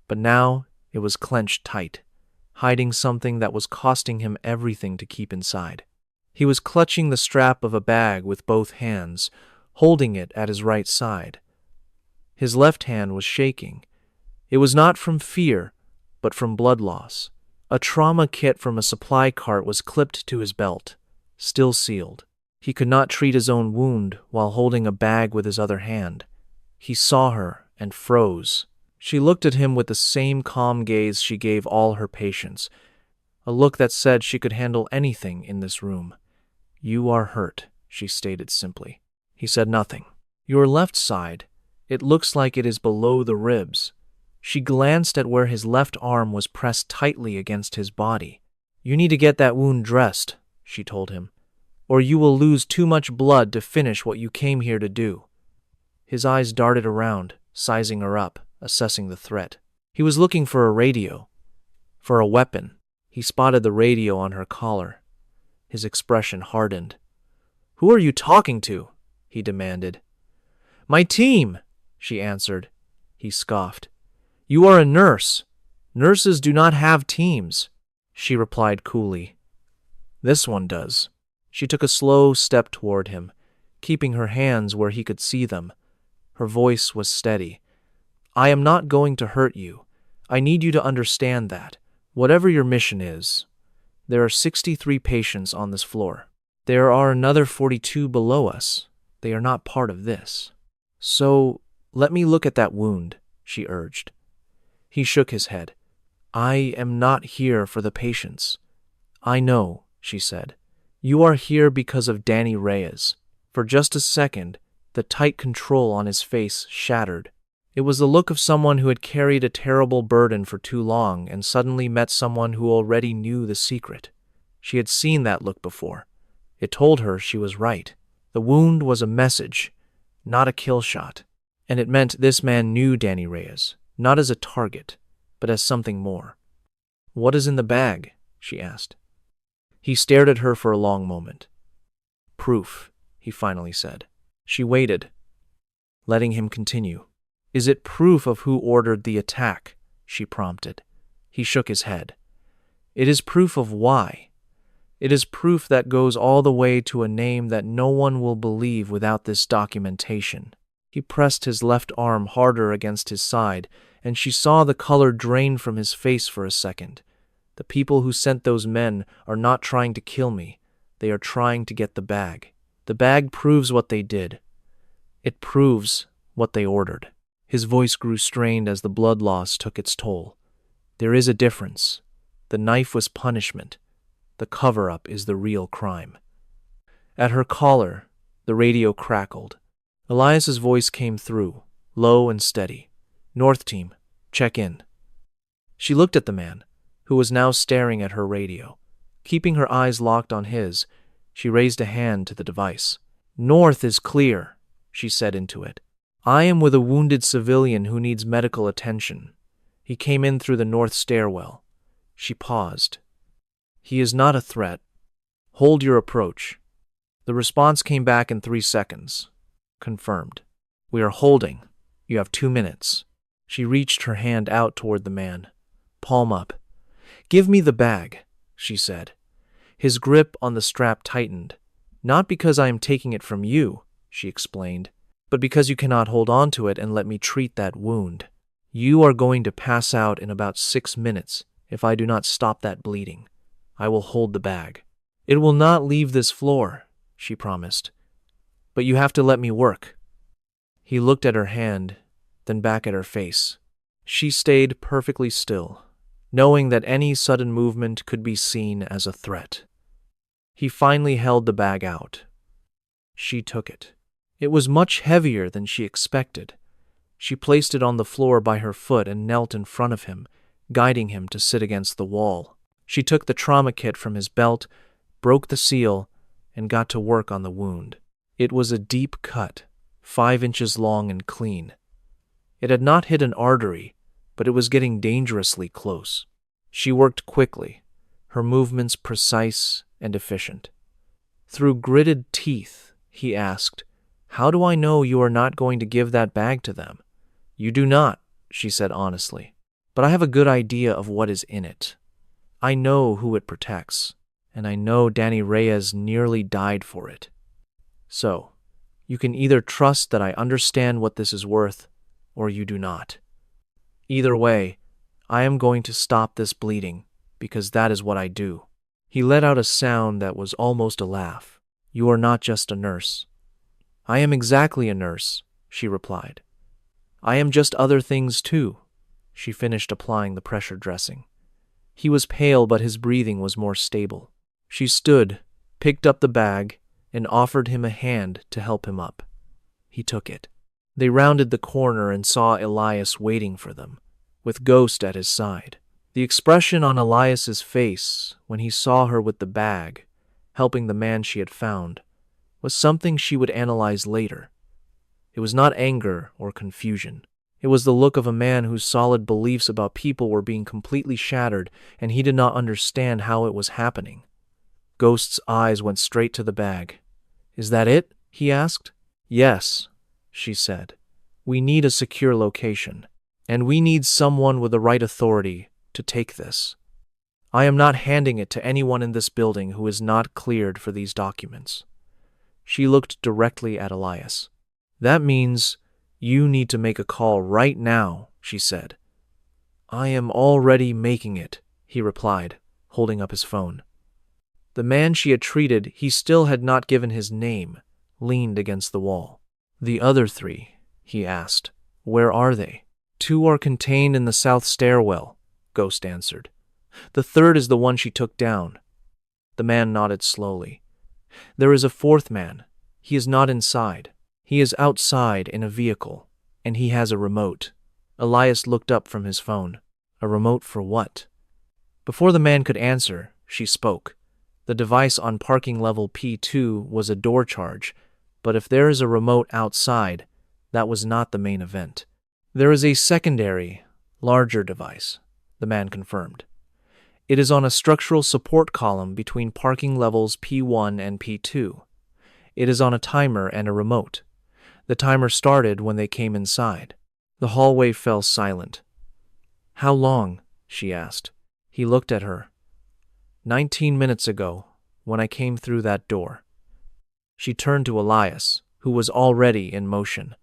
B: but now it was clenched tight, hiding something that was costing him everything to keep inside. He was clutching the strap of a bag with both hands, holding it at his right side. His left hand was shaking. It was not from fear, but from blood loss. A trauma kit from a supply cart was clipped to his belt, still sealed. He could not treat his own wound while holding a bag with his other hand. He saw her and froze. She looked at him with the same calm gaze she gave all her patients, a look that said she could handle anything in this room. "You are hurt," she stated simply. He said nothing. "Your left side, it looks like it is below the ribs." She glanced at where his left arm was pressed tightly against his body. "You need to get that wound dressed," she told him, "or you will lose too much blood to finish what you came here to do." His eyes darted around, sizing her up, assessing the threat. He was looking for a radio, for a weapon. He spotted the radio on her collar. His expression hardened. "Who are you talking to?" he demanded. "My team," she answered. He scoffed. "You are a nurse. Nurses do not have teams," she replied coolly. "This one does." She took a slow step toward him, keeping her hands where he could see them. Her voice was steady. "I am not going to hurt you. I need you to understand that, whatever your mission is, there are 63 patients on this floor. There are another 42 below us. They are not part of this. So, let me look at that wound," she urged. He shook his head. "I am not here for the patients." "I know," she said. "You are here because of Danny Reyes." For just a second, the tight control on his face shattered. It was the look of someone who had carried a terrible burden for too long and suddenly met someone who already knew the secret. She had seen that look before. It told her she was right. The wound was a message, not a kill shot. And it meant this man knew Danny Reyes, not as a target, but as something more. "What is in the bag?" she asked. He stared at her for a long moment. "Proof," he finally said. She waited, letting him continue. "Is it proof of who ordered the attack?" she prompted. He shook his head. "It is proof of why. It is proof that goes all the way to a name that no one will believe without this documentation." He pressed his left arm harder against his side, and she saw the color drain from his face for a second. "The people who sent those men are not trying to kill me. They are trying to get the bag. The bag proves what they did. It proves what they ordered." His voice grew strained as the blood loss took its toll. "There is a difference. The knife was punishment. The cover-up is the real crime." At her collar, the radio crackled. Elias's voice came through, low and steady. "North Team, check in." She looked at the man, who was now staring at her radio. Keeping her eyes locked on his, she raised a hand to the device. "North is clear," she said into it. "I am with a wounded civilian who needs medical attention. He came in through the north stairwell." She paused. "He is not a threat. Hold your approach." The response came back in 3 seconds. Confirmed. "We are holding. You have 2 minutes." She reached her hand out toward the man. Palm up. "Give me the bag," she said. His grip on the strap tightened. "Not because I am taking it from you," she explained, "but because you cannot hold on to it and let me treat that wound. You are going to pass out in about 6 minutes if I do not stop that bleeding. I will hold the bag. It will not leave this floor," she promised. "But you have to let me work." He looked at her hand, then back at her face. She stayed perfectly still, knowing that any sudden movement could be seen as a threat. He finally held the bag out. She took it. It was much heavier than she expected. She placed it on the floor by her foot and knelt in front of him, guiding him to sit against the wall. She took the trauma kit from his belt, broke the seal, and got to work on the wound. It was a deep cut, 5 inches long and clean. It had not hit an artery, but it was getting dangerously close. She worked quickly, her movements precise and efficient. Through gritted teeth, he asked, "How do I know you are not going to give that bag to them?" "You do not," she said honestly, "but I have a good idea of what is in it. I know who it protects, and I know Danny Reyes nearly died for it. So, you can either trust that I understand what this is worth, or you do not. Either way, I am going to stop this bleeding, because that is what I do." He let out a sound that was almost a laugh. "You are not just a nurse." "I am exactly a nurse," she replied. "I am just other things too." She finished applying the pressure dressing. He was pale, but his breathing was more stable. She stood, picked up the bag, and offered him a hand to help him up. He took it. They rounded the corner and saw Elias waiting for them, with Ghost at his side. The expression on Elias's face when he saw her with the bag, helping the man she had found, was something she would analyze later. It was not anger or confusion. It was the look of a man whose solid beliefs about people were being completely shattered, and he did not understand how it was happening. Ghost's eyes went straight to the bag. "Is that it?" he asked. "Yes," she said. "We need a secure location, and we need someone with the right authority to take this. I am not handing it to anyone in this building who is not cleared for these documents." She looked directly at Elias. "That means you need to make a call right now," she said. "I am already making it," he replied, holding up his phone. The man she had treated, he still had not given his name, leaned against the wall. "The other three," he asked, "where are they?" "Two are contained in the south stairwell," Ghost answered. "The third is the one she took down." The man nodded slowly. "There is a fourth man. He is not inside. He is outside in a vehicle, and he has a remote." Elias looked up from his phone. "A remote for what?" Before the man could answer, she spoke. The device on parking level P2 was a door charge, but if there is a remote outside, that was not the main event. "There is a secondary, larger device," the man confirmed. "It is on a structural support column between parking levels P1 and P2. It is on a timer and a remote. The timer started when they came inside." The hallway fell silent. "How long?" she asked. He looked at her. 19 minutes ago, when I came through that door." She turned to Elias, who was already in motion.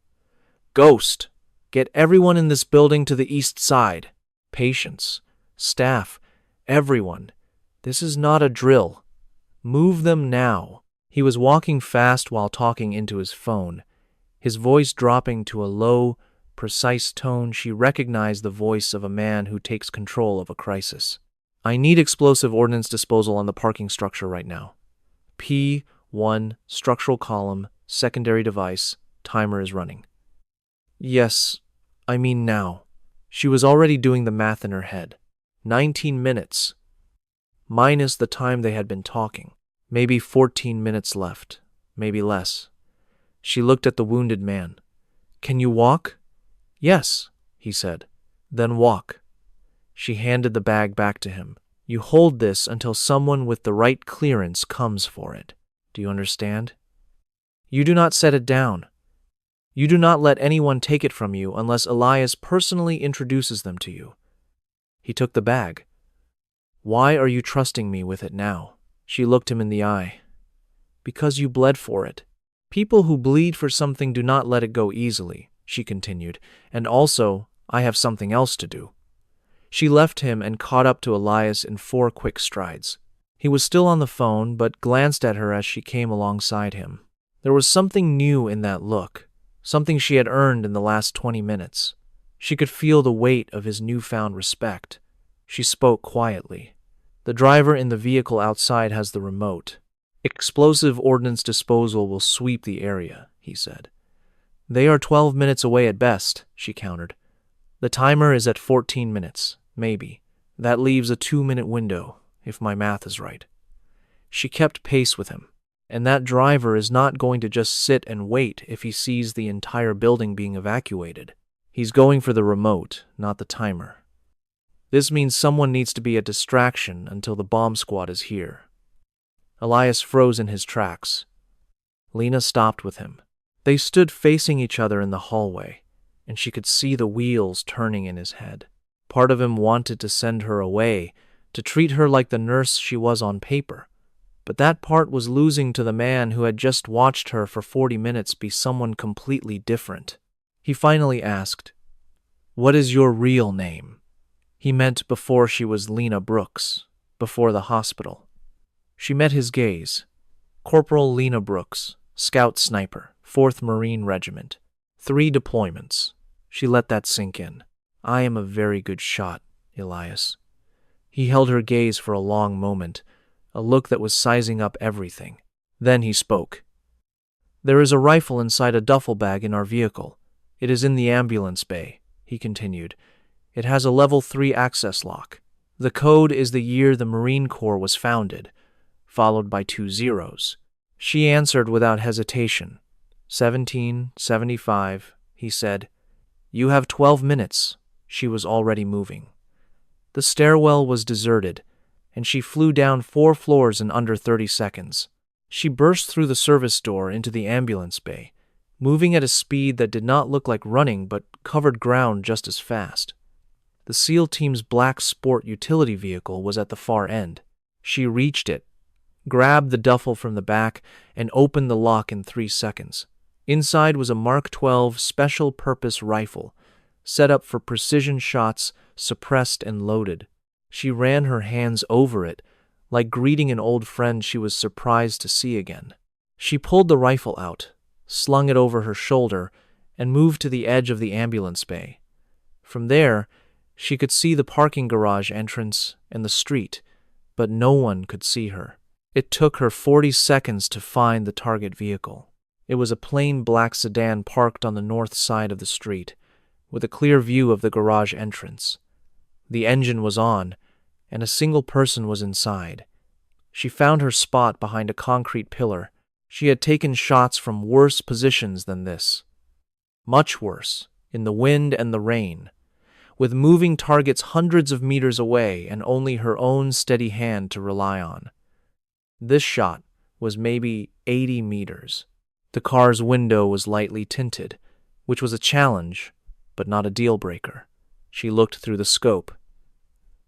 B: "Ghost, get everyone in this building to the east side. Patients, staff, everyone. This is not a drill. Move them now." He was walking fast while talking into his phone, his voice dropping to a low, precise tone. She recognized the voice of a man who takes control of a crisis. "I need explosive ordnance disposal on the parking structure right now. P1, structural column, secondary device, timer is running." "Yes, I mean now." She was already doing the math in her head. 19 minutes, minus the time they had been talking. Maybe 14 minutes left, maybe less. She looked at the wounded man. "Can you walk?" "Yes," he said. "Then walk." She handed the bag back to him. "You hold this until someone with the right clearance comes for it. Do you understand? You do not set it down. You do not let anyone take it from you unless Elias personally introduces them to you." He took the bag. "Why are you trusting me with it now?" She looked him in the eye. "Because you bled for it. People who bleed for something do not let it go easily," she continued, "and also, I have something else to do." She left him and caught up to Elias in 4 quick strides. He was still on the phone, but glanced at her as she came alongside him. There was something new in that look, something she had earned in the last 20 minutes. She could feel the weight of his newfound respect. She spoke quietly. "The driver in the vehicle outside has the remote. Explosive ordnance disposal will sweep the area," he said. "They are 12 minutes away at best," she countered. "The timer is at 14 minutes, maybe. That leaves a 2-minute window, if my math is right." She kept pace with him. "And that driver is not going to just sit and wait if he sees the entire building being evacuated. He's going for the remote, not the timer. This means someone needs to be a distraction until the bomb squad is here." Elias froze in his tracks. Lena stopped with him. They stood facing each other in the hallway, and she could see the wheels turning in his head. Part of him wanted to send her away, to treat her like the nurse she was on paper. But that part was losing to the man who had just watched her for 40 minutes be someone completely different. He finally asked, "What is your real name?" He meant before she was Lena Brooks, before the hospital. She met his gaze. "Corporal Lena Brooks, Scout Sniper, 4th Marine Regiment. 3 deployments." She let that sink in. "I am a very good shot, Elias." He held her gaze for a long moment, a look that was sizing up everything. Then he spoke. "There is a rifle inside a duffel bag in our vehicle. It is in the ambulance bay," he continued. It has a level 3 access lock. The code is the year the Marine Corps was founded, followed by 2 zeros. She answered without hesitation. 1775, he said. You have 12 minutes. She was already moving. The stairwell was deserted, and she flew down 4 floors in under 30 seconds. She burst through the service door into the ambulance bay, moving at a speed that did not look like running but covered ground just as fast. The SEAL team's black sport utility vehicle was at the far end. She reached it, grabbed the duffel from the back, and opened the lock in 3 seconds. Inside was a Mark 12 special-purpose rifle, set up for precision shots, suppressed and loaded. She ran her hands over it, like greeting an old friend she was surprised to see again. She pulled the rifle out, slung it over her shoulder, and moved to the edge of the ambulance bay. From there, she could see the parking garage entrance and the street, but no one could see her. It took her 40 seconds to find the target vehicle. It was a plain black sedan parked on the north side of the street, with a clear view of the garage entrance. The engine was on, and a single person was inside. She found her spot behind a concrete pillar. She had taken shots from worse positions than this. Much worse, in the wind and the rain, with moving targets hundreds of meters away and only her own steady hand to rely on. This shot was maybe 80 meters. The car's window was lightly tinted, which was a challenge, but not a deal-breaker. She looked through the scope.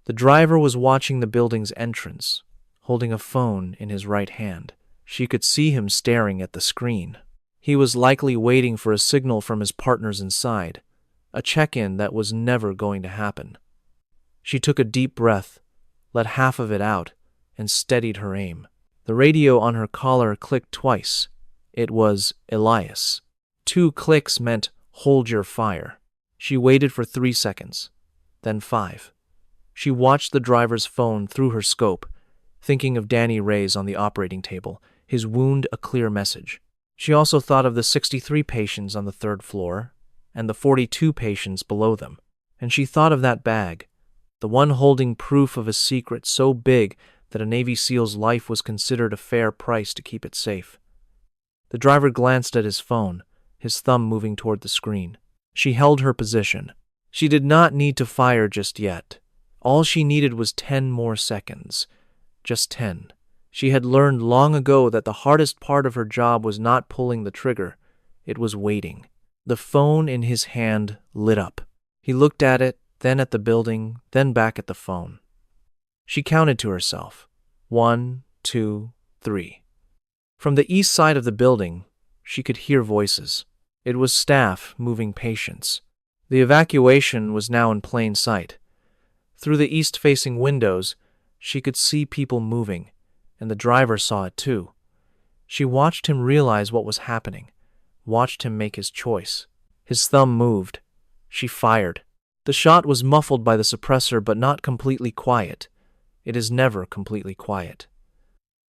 B: The driver was watching the building's entrance, holding a phone in his right hand. She could see him staring at the screen. He was likely waiting for a signal from his partners inside, a check-in that was never going to happen. She took a deep breath, let half of it out, and steadied her aim. The radio on her collar clicked twice. It was Elias. 2 clicks meant hold your fire. She waited for 3 seconds, then 5. She watched the driver's phone through her scope, thinking of Danny Reyes on the operating table, his wound a clear message. She also thought of the 63 patients on the 3rd floor and the 42 patients below them. And she thought of that bag, the one holding proof of a secret so big that a Navy SEAL's life was considered a fair price to keep it safe. The driver glanced at his phone, his thumb moving toward the screen. She held her position. She did not need to fire just yet. All she needed was 10 more seconds. Just 10. She had learned long ago that the hardest part of her job was not pulling the trigger. It was waiting. The phone in his hand lit up. He looked at it, then at the building, then back at the phone. She counted to herself. 1, 2, 3. From the east side of the building, she could hear voices. It was staff moving patients. The evacuation was now in plain sight. Through the east-facing windows, she could see people moving, and the driver saw it too. She watched him realize what was happening, watched him make his choice. His thumb moved. She fired. The shot was muffled by the suppressor but not completely quiet. It is never completely quiet.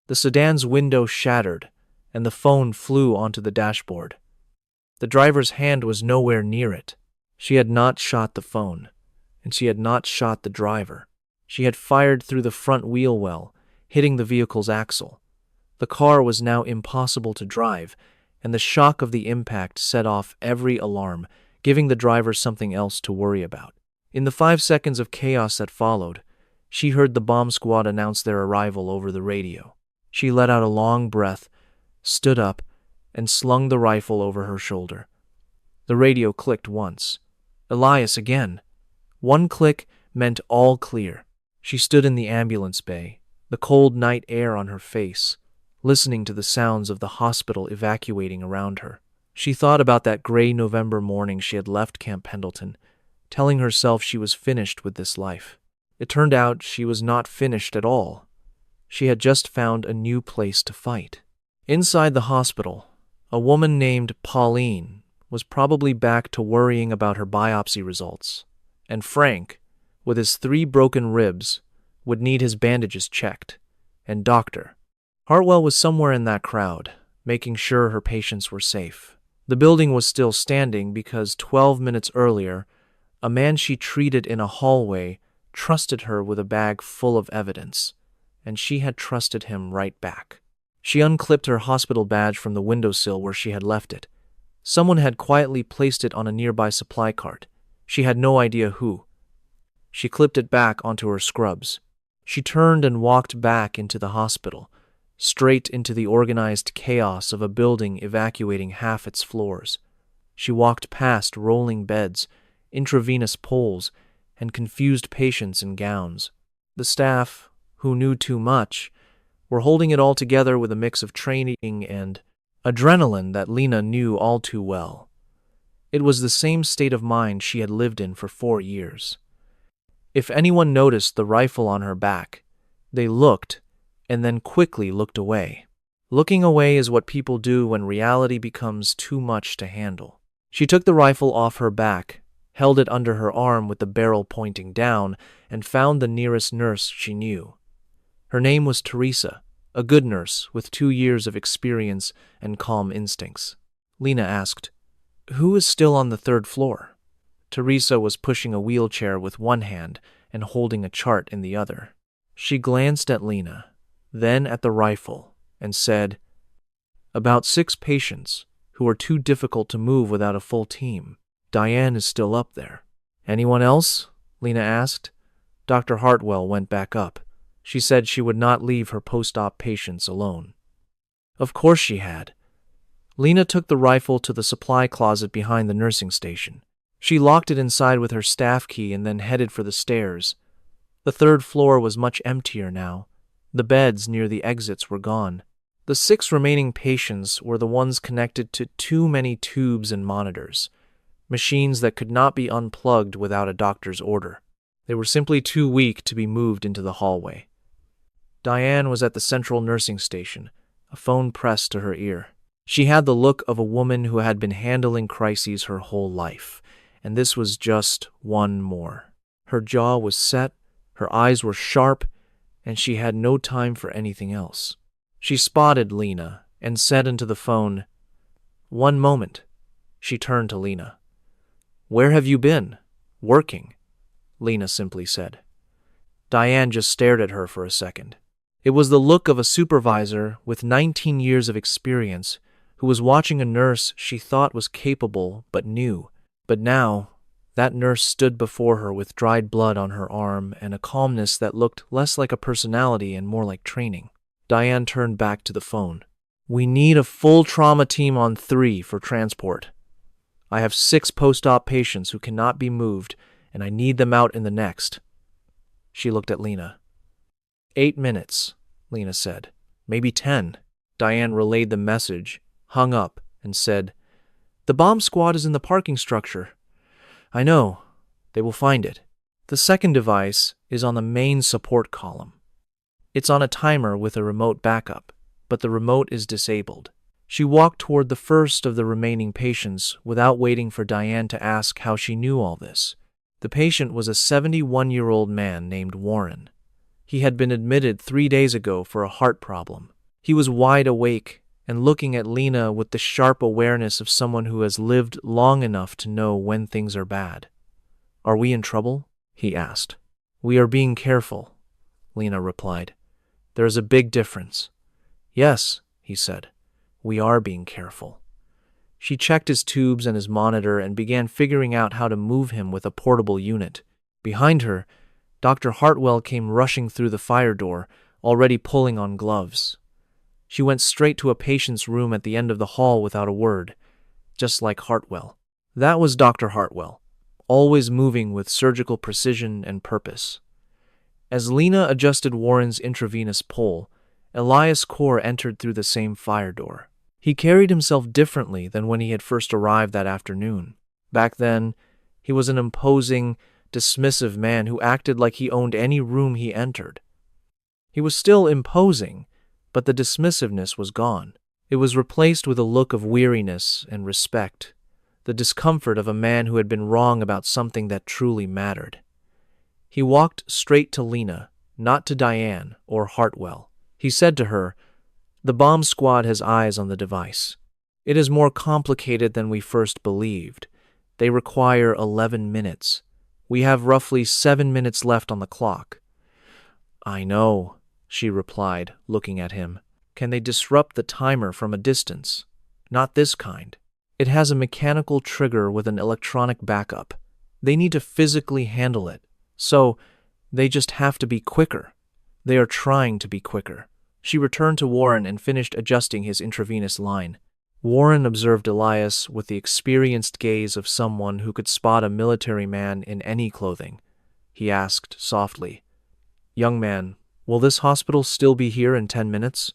B: The sedan's window shattered, and the phone flew onto the dashboard. The driver's hand was nowhere near it. She had not shot the phone, and she had not shot the driver. She had fired through the front wheel well, hitting the vehicle's axle. The car was now impossible to drive, and the shock of the impact set off every alarm, giving the driver something else to worry about. In the 5 seconds of chaos that followed, she heard the bomb squad announce their arrival over the radio. She let out a long breath, stood up, and slung the rifle over her shoulder. The radio clicked once. Elias again. 1 click meant all clear. She stood in the ambulance bay, the cold night air on her face, listening to the sounds of the hospital evacuating around her. She thought about that gray November morning she had left Camp Pendleton, telling herself she was finished with this life. It turned out she was not finished at all. She had just found a new place to fight. Inside the hospital, a woman named Pauline was probably back to worrying about her biopsy results, and Frank, with his 3 broken ribs, would need his bandages checked, and Dr. Hartwell was somewhere in that crowd, making sure her patients were safe. The building was still standing because 12 minutes earlier, A man she treated in a hallway trusted her with a bag full of evidence, and she had trusted him right back. She unclipped her hospital badge from the windowsill where she had left it. Someone had quietly placed it on a nearby supply cart. She had no idea who. She clipped it back onto her scrubs. She turned and walked back into the hospital, straight into the organized chaos of a building evacuating half its floors. She walked past rolling beds, intravenous poles, and confused patients in gowns. The staff, who knew too much, were holding it all together with a mix of training and adrenaline that Lena knew all too well. It was the same state of mind she had lived in for 4 years. If anyone noticed the rifle on her back, they looked and then quickly looked away. Looking away is what people do when reality becomes too much to handle. She took the rifle off her back, held it under her arm with the barrel pointing down, and found the nearest nurse she knew. Her name was Teresa, a good nurse with 2 years of experience and calm instincts. Lena asked, "Who is still on the 3rd floor?" Teresa was pushing a wheelchair with one hand and holding a chart in the other. She glanced at Lena, then at the rifle, and said, "About 6 patients who are too difficult to move without a full team. Diane is still up there." "Anyone else?" Lena asked. Dr. Hartwell went back up. She said she would not leave her post-op patients alone. Of course she had. Lena took the rifle to the supply closet behind the nursing station. She locked it inside with her staff key and then headed for the stairs. The 3rd floor was much emptier now. The beds near the exits were gone. The 6 remaining patients were the ones connected to too many tubes and monitors, machines that could not be unplugged without a doctor's order. They were simply too weak to be moved into the hallway. Diane was at the central nursing station, a phone pressed to her ear. She had the look of a woman who had been handling crises her whole life, and this was just one more. Her jaw was set, her eyes were sharp, and she had no time for anything else. She spotted Lena and said into the phone, "One moment." She turned to Lena. "Where have you been?" "Working," Lena simply said. Diane just stared at her for a second. It was the look of a supervisor with 19 years of experience who was watching a nurse she thought was capable but new. But now, that nurse stood before her with dried blood on her arm and a calmness that looked less like a personality and more like training. Diane turned back to the phone. "We need a full trauma team on 3 for transport. I have 6 post-op patients who cannot be moved, and I need them out in the next." She looked at Lena. 8 minutes, Lena said. "Maybe 10. Diane relayed the message, hung up, and said, "The bomb squad is in the parking structure." "I know. They will find it." The second device is on the main support column. It's on a timer with a remote backup, but the remote is disabled. She walked toward the first of the remaining patients without waiting for Diane to ask how she knew all this. The patient was a 71-year-old man named Warren. He had been admitted 3 days ago for a heart problem. He was wide awake and looking at Lena with the sharp awareness of someone who has lived long enough to know when things are bad. "Are we in trouble?" he asked. "We are being careful," Lena replied. "There is a big difference." "Yes," he said, "we are being careful." She checked his tubes and his monitor and began figuring out how to move him with a portable unit. Behind her, Dr. Hartwell came rushing through the fire door, already pulling on gloves. She went straight to a patient's room at the end of the hall without a word, just like Hartwell. That was Dr. Hartwell, always moving with surgical precision and purpose. As Lena adjusted Warren's intravenous pole, Elias Kaur entered through the same fire door. He carried himself differently than when he had first arrived that afternoon. Back then, he was an imposing, dismissive man who acted like he owned any room he entered. He was still imposing, but the dismissiveness was gone. It was replaced with a look of weariness and respect, the discomfort of a man who had been wrong about something that truly mattered. He walked straight to Lena, not to Diane or Hartwell. He said to her, "The bomb squad has eyes on the device. It is more complicated than we first believed. They require 11 minutes. We have roughly 7 minutes left on the clock. I know, she replied, looking at him. Can they disrupt the timer from a distance? Not this kind. It has a mechanical trigger with an electronic backup. They need to physically handle it. So, they just have to be quicker. They are trying to be quicker. She returned to Warren and finished adjusting his intravenous line. Warren observed Elias with the experienced gaze of someone who could spot a military man in any clothing. He asked softly, "Young man, will this hospital still be here in 10 minutes?"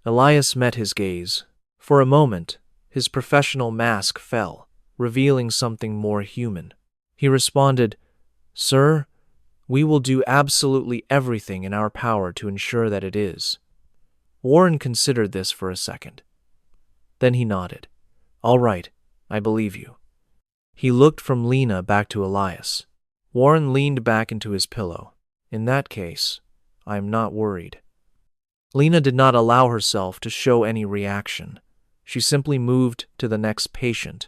B: Elias met his gaze. For a moment, his professional mask fell, revealing something more human. He responded, "Sir, we will do absolutely everything in our power to ensure that it is." Warren considered this for a second. Then he nodded. "All right, I believe you." He looked from Lena back to Elias. Warren leaned back into his pillow. "In that case, I am not worried." Lena did not allow herself to show any reaction. She simply moved to the next patient.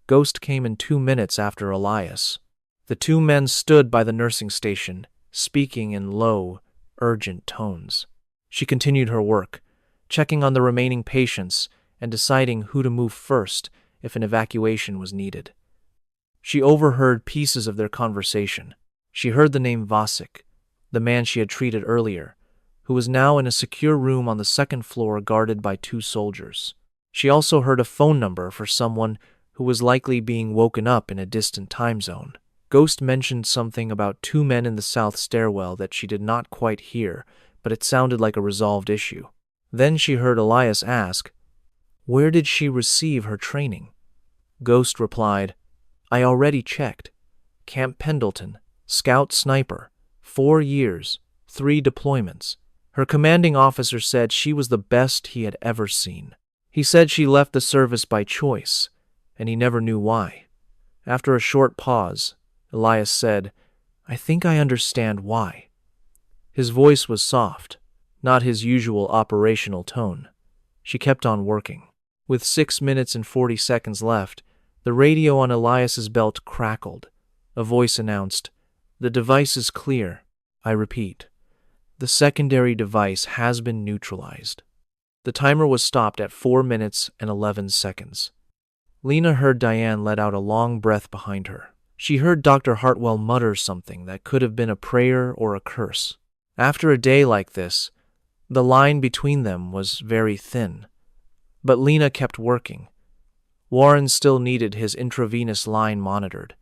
B: Ghost came in 2 minutes after Elias. The two men stood by the nursing station, speaking in low, urgent tones. She continued her work, checking on the remaining patients and deciding who to move first if an evacuation was needed. She overheard pieces of their conversation. She heard the name Vasek, the man she had treated earlier, who was now in a secure room on the second floor guarded by 2 soldiers. She also heard a phone number for someone who was likely being woken up in a distant time zone. Ghost mentioned something about 2 men in the south stairwell that she did not quite hear, but it sounded like a resolved issue. Then she heard Elias ask, "Where did she receive her training?" Ghost replied, "I already checked. Camp Pendleton, Scout Sniper, 4 years, 3 deployments. Her commanding officer said she was the best he had ever seen. He said she left the service by choice, and he never knew why." After a short pause, Elias said, "I think I understand why." His voice was soft, not his usual operational tone. She kept on working. With 6 minutes and 40 seconds left, the radio on Elias's belt crackled. A voice announced, "The device is clear. I repeat, the secondary device has been neutralized." The timer was stopped at 4 minutes and 11 seconds. Lena heard Diane let out a long breath behind her. She heard Dr. Hartwell mutter something that could have been a prayer or a curse. After a day like this, the line between them was very thin. But Lena kept working. Warren still needed his intravenous line monitored.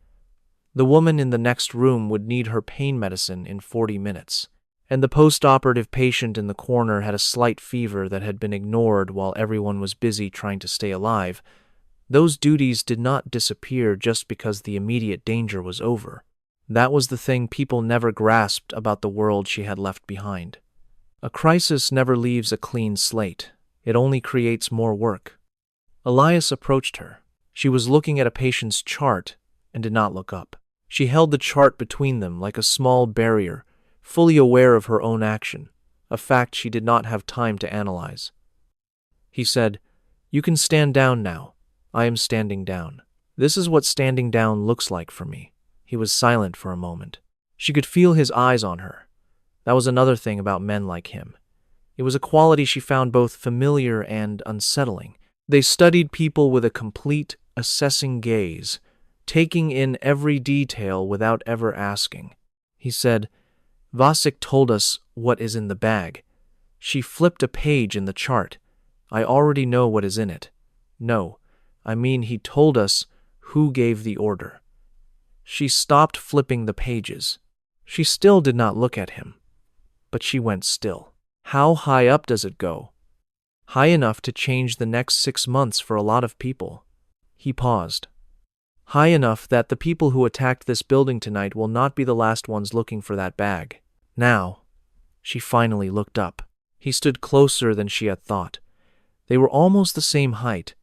B: The woman in the next room would need her pain medicine in 40 minutes. And the post-operative patient in the corner had a slight fever that had been ignored while everyone was busy trying to stay alive. Those duties did not disappear just because the immediate danger was over. That was the thing people never grasped about the world she had left behind. A crisis never leaves a clean slate. It only creates more work. Elias approached her. She was looking at a patient's chart and did not look up. She held the chart between them like a small barrier, fully aware of her own action, a fact she did not have time to analyze. He said, "You can stand down now. I am standing down. This is what standing down looks like for me." He was silent for a moment. She could feel his eyes on her. That was another thing about men like him. It was a quality she found both familiar and unsettling. They studied people with a complete, assessing gaze, taking in every detail without ever asking. He said, "Vasek told us what is in the bag." She flipped a page in the chart. "I already know what is in it." "No, I mean he told us who gave the order." She stopped flipping the pages. She still did not look at him, but she went still. How high up does it go? High enough to change the next 6 months for a lot of people. He paused. High enough that the people who attacked this building tonight will not be the last ones looking for that bag. Now, she finally looked up. He stood closer than she had thought. They were almost the same height.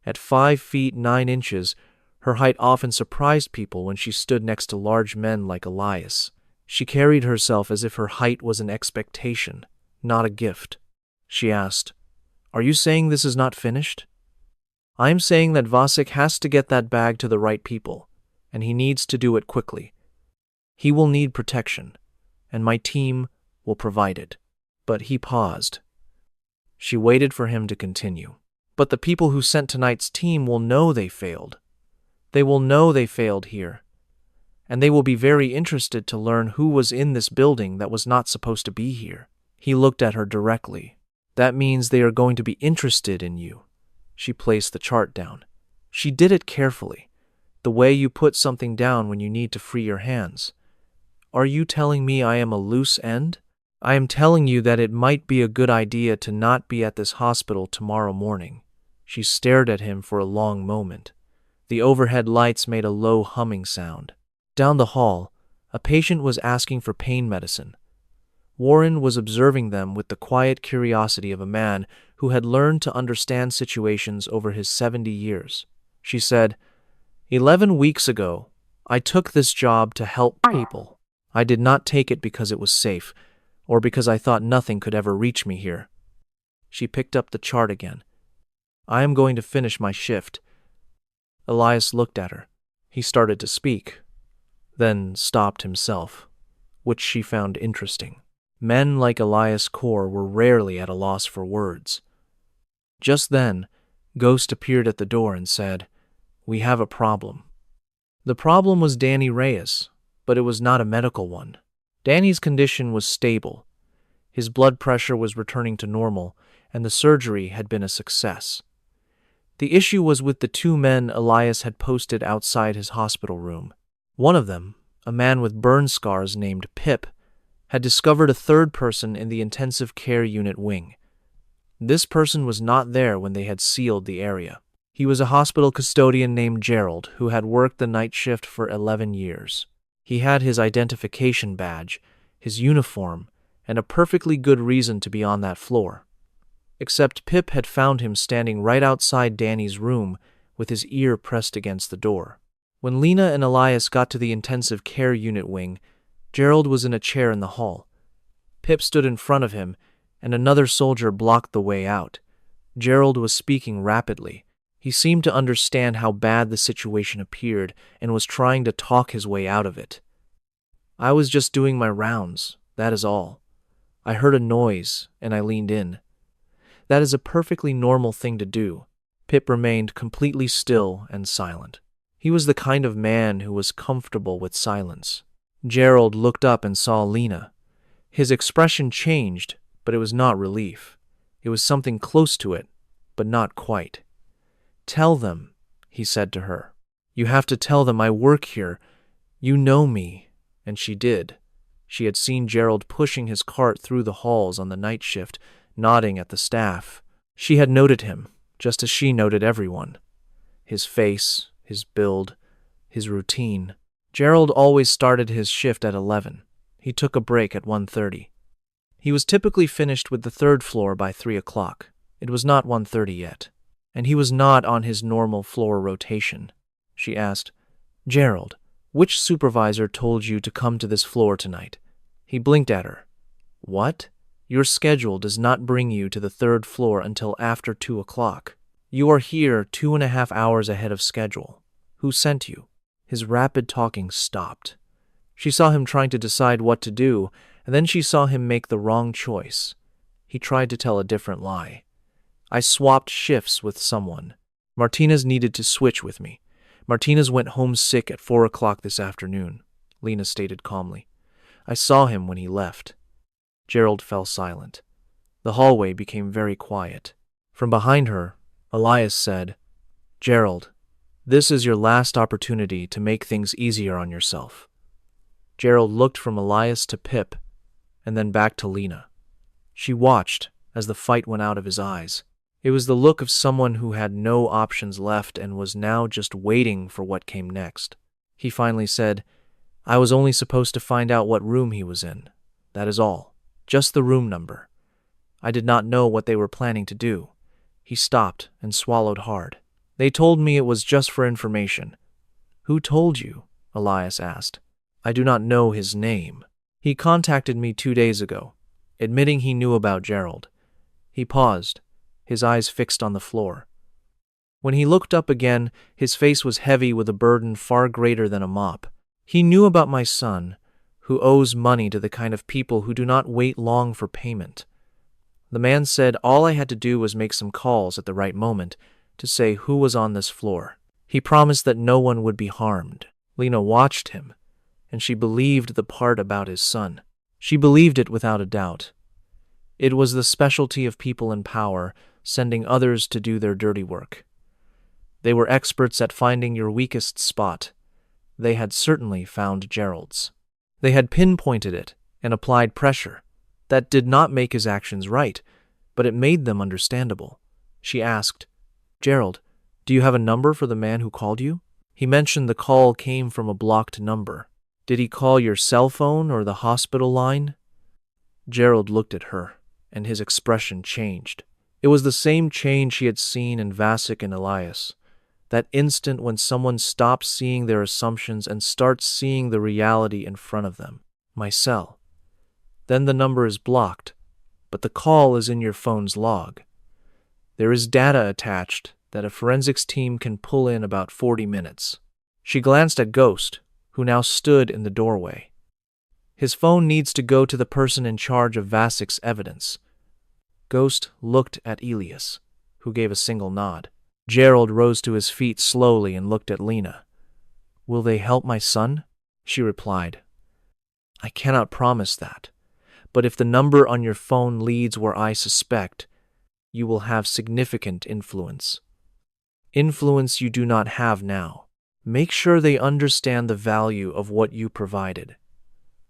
B: At 5 feet 9 inches, her height often surprised people when she stood next to large men like Elias. She carried herself as if her height was an expectation, not a gift. She asked, "Are you saying this is not finished?" "I'm saying that Vasek has to get that bag to the right people. and he needs to do it quickly. He will need protection, and my team will provide it. But he paused. She waited for him to continue. But the people who sent tonight's team will know they failed. They will know they failed here. And they will be very interested to learn who was in this building that was not supposed to be here. He looked at her directly. That means they are going to be interested in you. She placed the chart down. She did it carefully, the way you put something down when you need to free your hands. Are you telling me I am a loose end? I am telling you that it might be a good idea to not be at this hospital tomorrow morning. She stared at him for a long moment. The overhead lights made a low humming sound. Down the hall, a patient was asking for pain medicine. Warren was observing them with the quiet curiosity of a man who had learned to understand situations over his 70 years. She said, 11 weeks ago, I took this job to help people. I did not take it because it was safe, or because I thought nothing could ever reach me here. She picked up the chart again. I am going to finish my shift. Elias looked at her. He started to speak, then stopped himself, which she found interesting. Men like Elias Core were rarely at a loss for words. Just then, Ghost appeared at the door and said, "We have a problem." The problem was Danny Reyes, but it was not a medical one. Danny's condition was stable. His blood pressure was returning to normal, and the surgery had been a success. The issue was with the two men Elias had posted outside his hospital room. One of them, a man with burn scars named Pip, had discovered a third person in the intensive care unit wing. This person was not there when they had sealed the area. He was a hospital custodian named Gerald who had worked the night shift for 11 years. He had his identification badge, his uniform, and a perfectly good reason to be on that floor. Except Pip had found him standing right outside Danny's room with his ear pressed against the door. When Lena and Elias got to the intensive care unit wing, Gerald was in a chair in the hall. Pip stood in front of him, and another soldier blocked the way out. Gerald was speaking rapidly. He seemed to understand how bad the situation appeared and was trying to talk his way out of it. I was just doing my rounds, that is all. I heard a noise, and I leaned in. That is a perfectly normal thing to do. Pip remained completely still and silent. He was the kind of man who was comfortable with silence. Gerald looked up and saw Lena. His expression changed, but it was not relief. It was something close to it, but not quite. "Tell them," he said to her. "You have to tell them I work here. You know me." And she did. She had seen Gerald pushing his cart through the halls on the night shift, nodding at the staff. She had noted him, just as she noted everyone. His face, his build, his routine. Gerald always started his shift at 11. He took a break at 1:30. He was typically finished with the third floor by 3 o'clock. It was not 1:30 yet, and he was not on his normal floor rotation. She asked, "Gerald, which supervisor told you to come to this floor tonight?" He blinked at her. "What? Your schedule does not bring you to the third floor until after 2 o'clock. You are here 2.5 hours ahead of schedule. Who sent you?" His rapid talking stopped. She saw him trying to decide what to do, and then she saw him make the wrong choice. He tried to tell a different lie. "I swapped shifts with someone. Martinez needed to switch with me. Martinez went home sick at 4 o'clock this afternoon," Lena stated calmly. "I saw him when he left." Gerald fell silent. The hallway became very quiet. From behind her, Elias said, "Gerald, this is your last opportunity to make things easier on yourself." Gerald looked from Elias to Pip, and then back to Lena. She watched as the fight went out of his eyes. It was the look of someone who had no options left and was now just waiting for what came next. He finally said, "I was only supposed to find out what room he was in. That is all. Just the room number. I did not know what they were planning to do." He stopped and swallowed hard. "They told me it was just for information." "Who told you?" Elias asked. "I do not know his name. He contacted me 2 days ago, admitting he knew about Gerald." He paused, his eyes fixed on the floor. When he looked up again, his face was heavy with a burden far greater than a mop. He knew about my son, who owes money to the kind of people who do not wait long for payment. The man said all I had to do was make some calls at the right moment to say who was on this floor. He promised that no one would be harmed. Lena watched him, and she believed the part about his son. She believed it without a doubt. It was the specialty of people in power, sending others to do their dirty work. They were experts at finding your weakest spot. They had certainly found Gerald's. They had pinpointed it and applied pressure. That did not make his actions right, but it made them understandable. She asked, "Gerald, do you have a number for the man who called you?" He mentioned the call came from a blocked number. "Did he call your cell phone or the hospital line?" Gerald looked at her, and his expression changed. It was the same change he had seen in Vasek and Elias. That instant when someone stops seeing their assumptions and starts seeing the reality in front of them. My cell. Then the number is blocked, but the call is in your phone's log. There is data attached that a forensics team can pull in about 40 minutes. She glanced at Ghost, who now stood in the doorway. His phone needs to go to the person in charge of Vasek's evidence. Ghost looked at Elias, who gave a single nod. Gerald rose to his feet slowly and looked at Lena. "Will they help my son?" She replied, "I cannot promise that. But if the number on your phone leads where I suspect, you will have significant influence. Influence you do not have now. Make sure they understand the value of what you provided."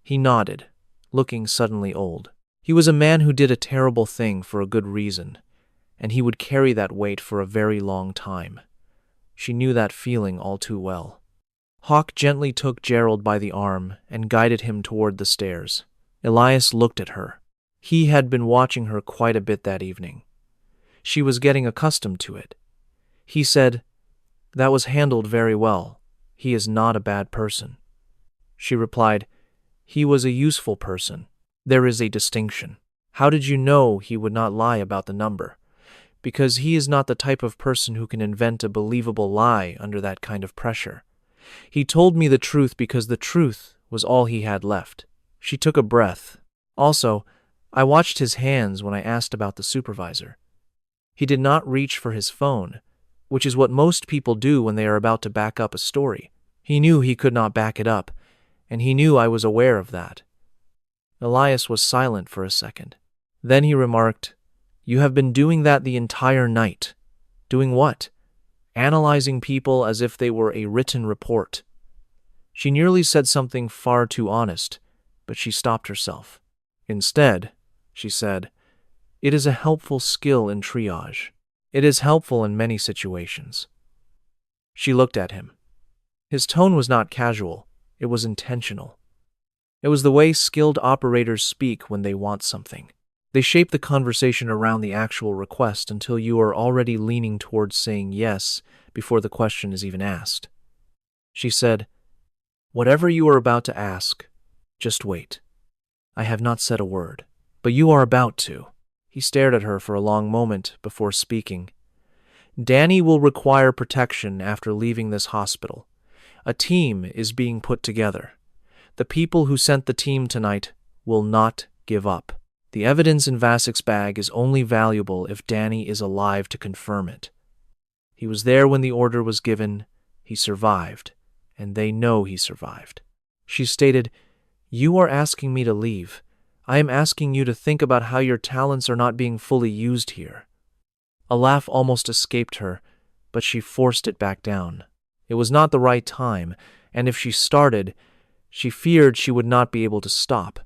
B: He nodded, looking suddenly old. He was a man who did a terrible thing for a good reason, and he would carry that weight for a very long time. She knew that feeling all too well. Hawk gently took Gerald by the arm and guided him toward the stairs. Elias looked at her. He had been watching her quite a bit that evening. She was getting accustomed to it. He said, "That was handled very well. He is not a bad person." She replied, "He was a useful person. There is a distinction. How did you know he would not lie about the number? Because he is not the type of person who can invent a believable lie under that kind of pressure. He told me the truth because the truth was all he had left." She took a breath. "Also, I watched his hands when I asked about the supervisor. He did not reach for his phone, which is what most people do when they are about to back up a story. He knew he could not back it up, and he knew I was aware of that." Elias was silent for a second. Then he remarked, "You have been doing that the entire night." "Doing what?" "Analyzing people as if they were a written report." She nearly said something far too honest, but she stopped herself. "Instead," she said, "it is a helpful skill in triage. It is helpful in many situations." She looked at him. His tone was not casual, it was intentional. It was the way skilled operators speak when they want something. They shape the conversation around the actual request until you are already leaning towards saying yes before the question is even asked. She said, "Whatever you are about to ask, just wait. I have not said a word, but you are about to." He stared at her for a long moment before speaking. "Danny will require protection after leaving this hospital. A team is being put together. The people who sent the team tonight will not give up. The evidence in Vasek's bag is only valuable if Danny is alive to confirm it. He was there when the order was given. He survived, and they know he survived." She stated, "You are asking me to leave. I am asking you to think about how your talents are not being fully used here." A laugh almost escaped her, but she forced it back down. It was not the right time, and if she started, she feared she would not be able to stop.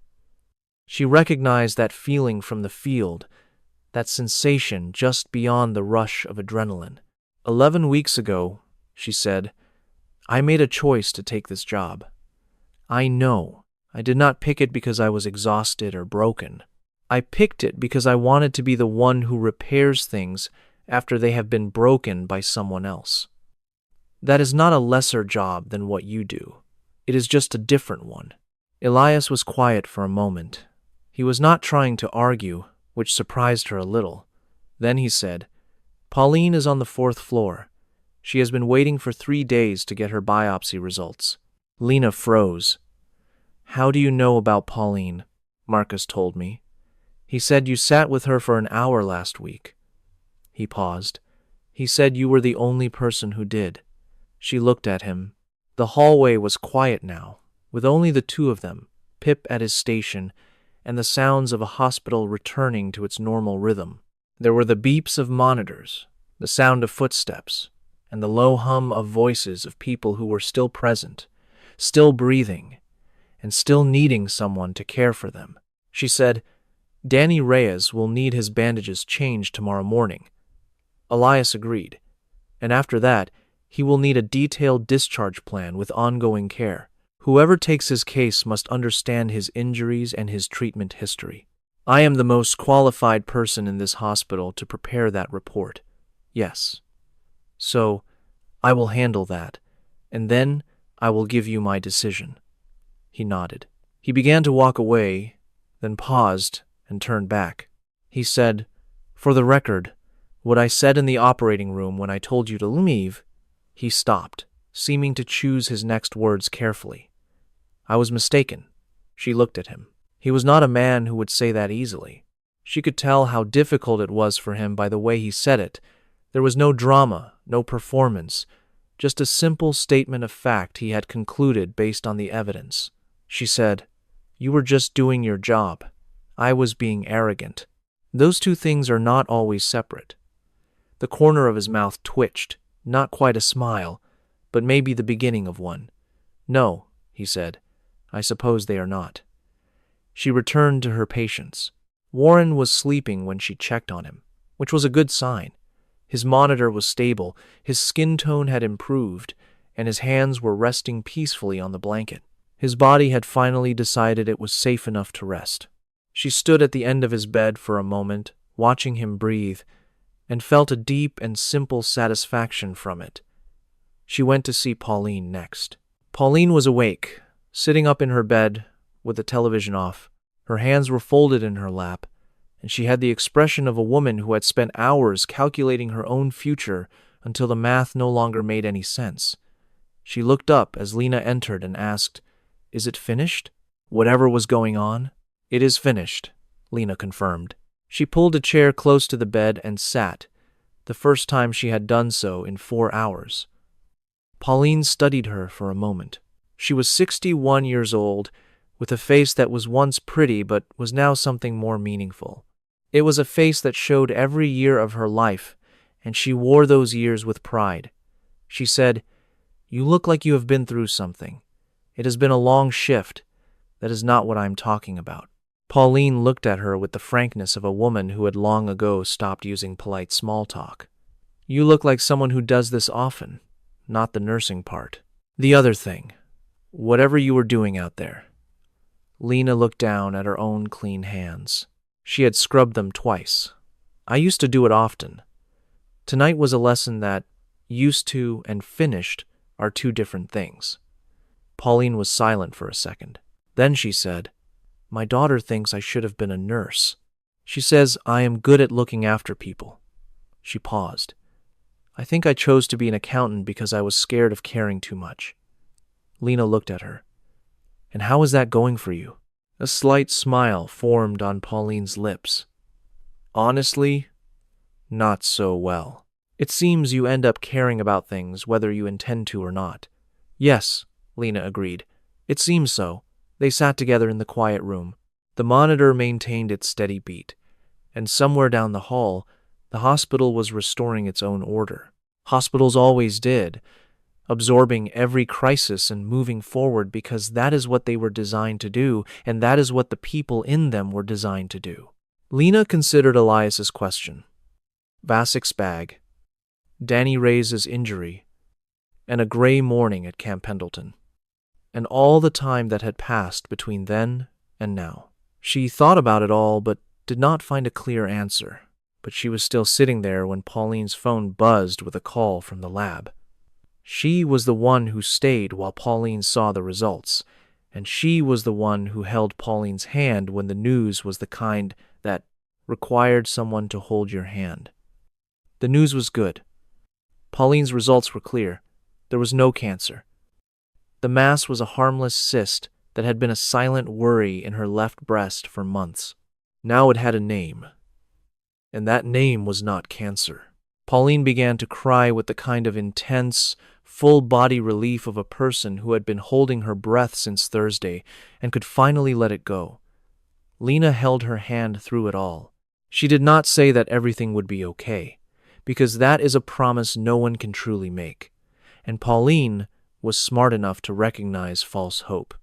B: She recognized that feeling from the field, that sensation just beyond the rush of adrenaline. 11 weeks ago, she said, I made a choice to take this job. I know. I did not pick it because I was exhausted or broken. I picked it because I wanted to be the one who repairs things after they have been broken by someone else. That is not a lesser job than what you do. It is just a different one." Elias was quiet for a moment. He was not trying to argue, which surprised her a little. Then he said, "Pauline is on the 4th floor. She has been waiting for 3 days to get her biopsy results. Lena froze. How do you know about Pauline? Marcus told me. He said you sat with her for an hour last week. He paused. He said you were the only person who did. She looked at him. The hallway was quiet now, with only the two of them, Pip at his station, and the sounds of a hospital returning to its normal rhythm. There were the beeps of monitors, the sound of footsteps, and the low hum of voices of people who were still present, still breathing, and still needing someone to care for them. She said, Danny Reyes will need his bandages changed tomorrow morning. Elias agreed, and after that, he will need a detailed discharge plan with ongoing care. Whoever takes his case must understand his injuries and his treatment history. I am the most qualified person in this hospital to prepare that report. Yes. So, I will handle that, and then I will give you my decision. He nodded. He began to walk away, then paused and turned back. He said, For the record, what I said in the operating room when I told you to leave. He stopped, seeming to choose his next words carefully. I was mistaken. She looked at him. He was not a man who would say that easily. She could tell how difficult it was for him by the way he said it. There was no drama, no performance, just a simple statement of fact he had concluded based on the evidence. She said, You were just doing your job. I was being arrogant. Those two things are not always separate. The corner of his mouth twitched, not quite a smile, but maybe the beginning of one. No, he said, I suppose they are not. She returned to her patients. Warren was sleeping when she checked on him, which was a good sign. His monitor was stable, his skin tone had improved, and his hands were resting peacefully on the blanket. His body had finally decided it was safe enough to rest. She stood at the end of his bed for a moment, watching him breathe, and felt a deep and simple satisfaction from it. She went to see Pauline next. Pauline was awake, sitting up in her bed with the television off. Her hands were folded in her lap, and she had the expression of a woman who had spent hours calculating her own future until the math no longer made any sense. She looked up as Lena entered and asked, Is it finished? Whatever was going on? It is finished, Lena confirmed. She pulled a chair close to the bed and sat, the first time she had done so in 4 hours. Pauline studied her for a moment. She was 61 years old, with a face that was once pretty but was now something more meaningful. It was a face that showed every year of her life, and she wore those years with pride. She said, You look like you have been through something. It has been a long shift. That is not what I am talking about. Pauline looked at her with the frankness of a woman who had long ago stopped using polite small talk. You look like someone who does this often, not the nursing part. The other thing, whatever you were doing out there. Lena looked down at her own clean hands. She had scrubbed them twice. I used to do it often. Tonight was a lesson that used to and finished are two different things. Pauline was silent for a second. Then she said, My daughter thinks I should have been a nurse. She says I am good at looking after people. She paused. I think I chose to be an accountant because I was scared of caring too much. Lena looked at her. And how is that going for you? A slight smile formed on Pauline's lips. Honestly, not so well. It seems you end up caring about things whether you intend to or not. Yes, Lena agreed. It seems so. They sat together in the quiet room. The monitor maintained its steady beat, and somewhere down the hall, the hospital was restoring its own order. Hospitals always did, absorbing every crisis and moving forward because that is what they were designed to do, and that is what the people in them were designed to do. Lena considered Elias's question, Vasik's bag, Danny Reyes' injury, and a gray morning at Camp Pendleton, and all the time that had passed between then and now. She thought about it all but did not find a clear answer. But she was still sitting there when Pauline's phone buzzed with a call from the lab. She was the one who stayed while Pauline saw the results, and she was the one who held Pauline's hand when the news was the kind that required someone to hold your hand. The news was good. Pauline's results were clear. There was no cancer. The mass was a harmless cyst that had been a silent worry in her left breast for months. Now it had a name, and that name was not cancer. Pauline began to cry with the kind of intense, full-body relief of a person who had been holding her breath since Thursday and could finally let it go. Lena held her hand through it all. She did not say that everything would be okay, because that is a promise no one can truly make, and Pauline was smart enough to recognize false hope.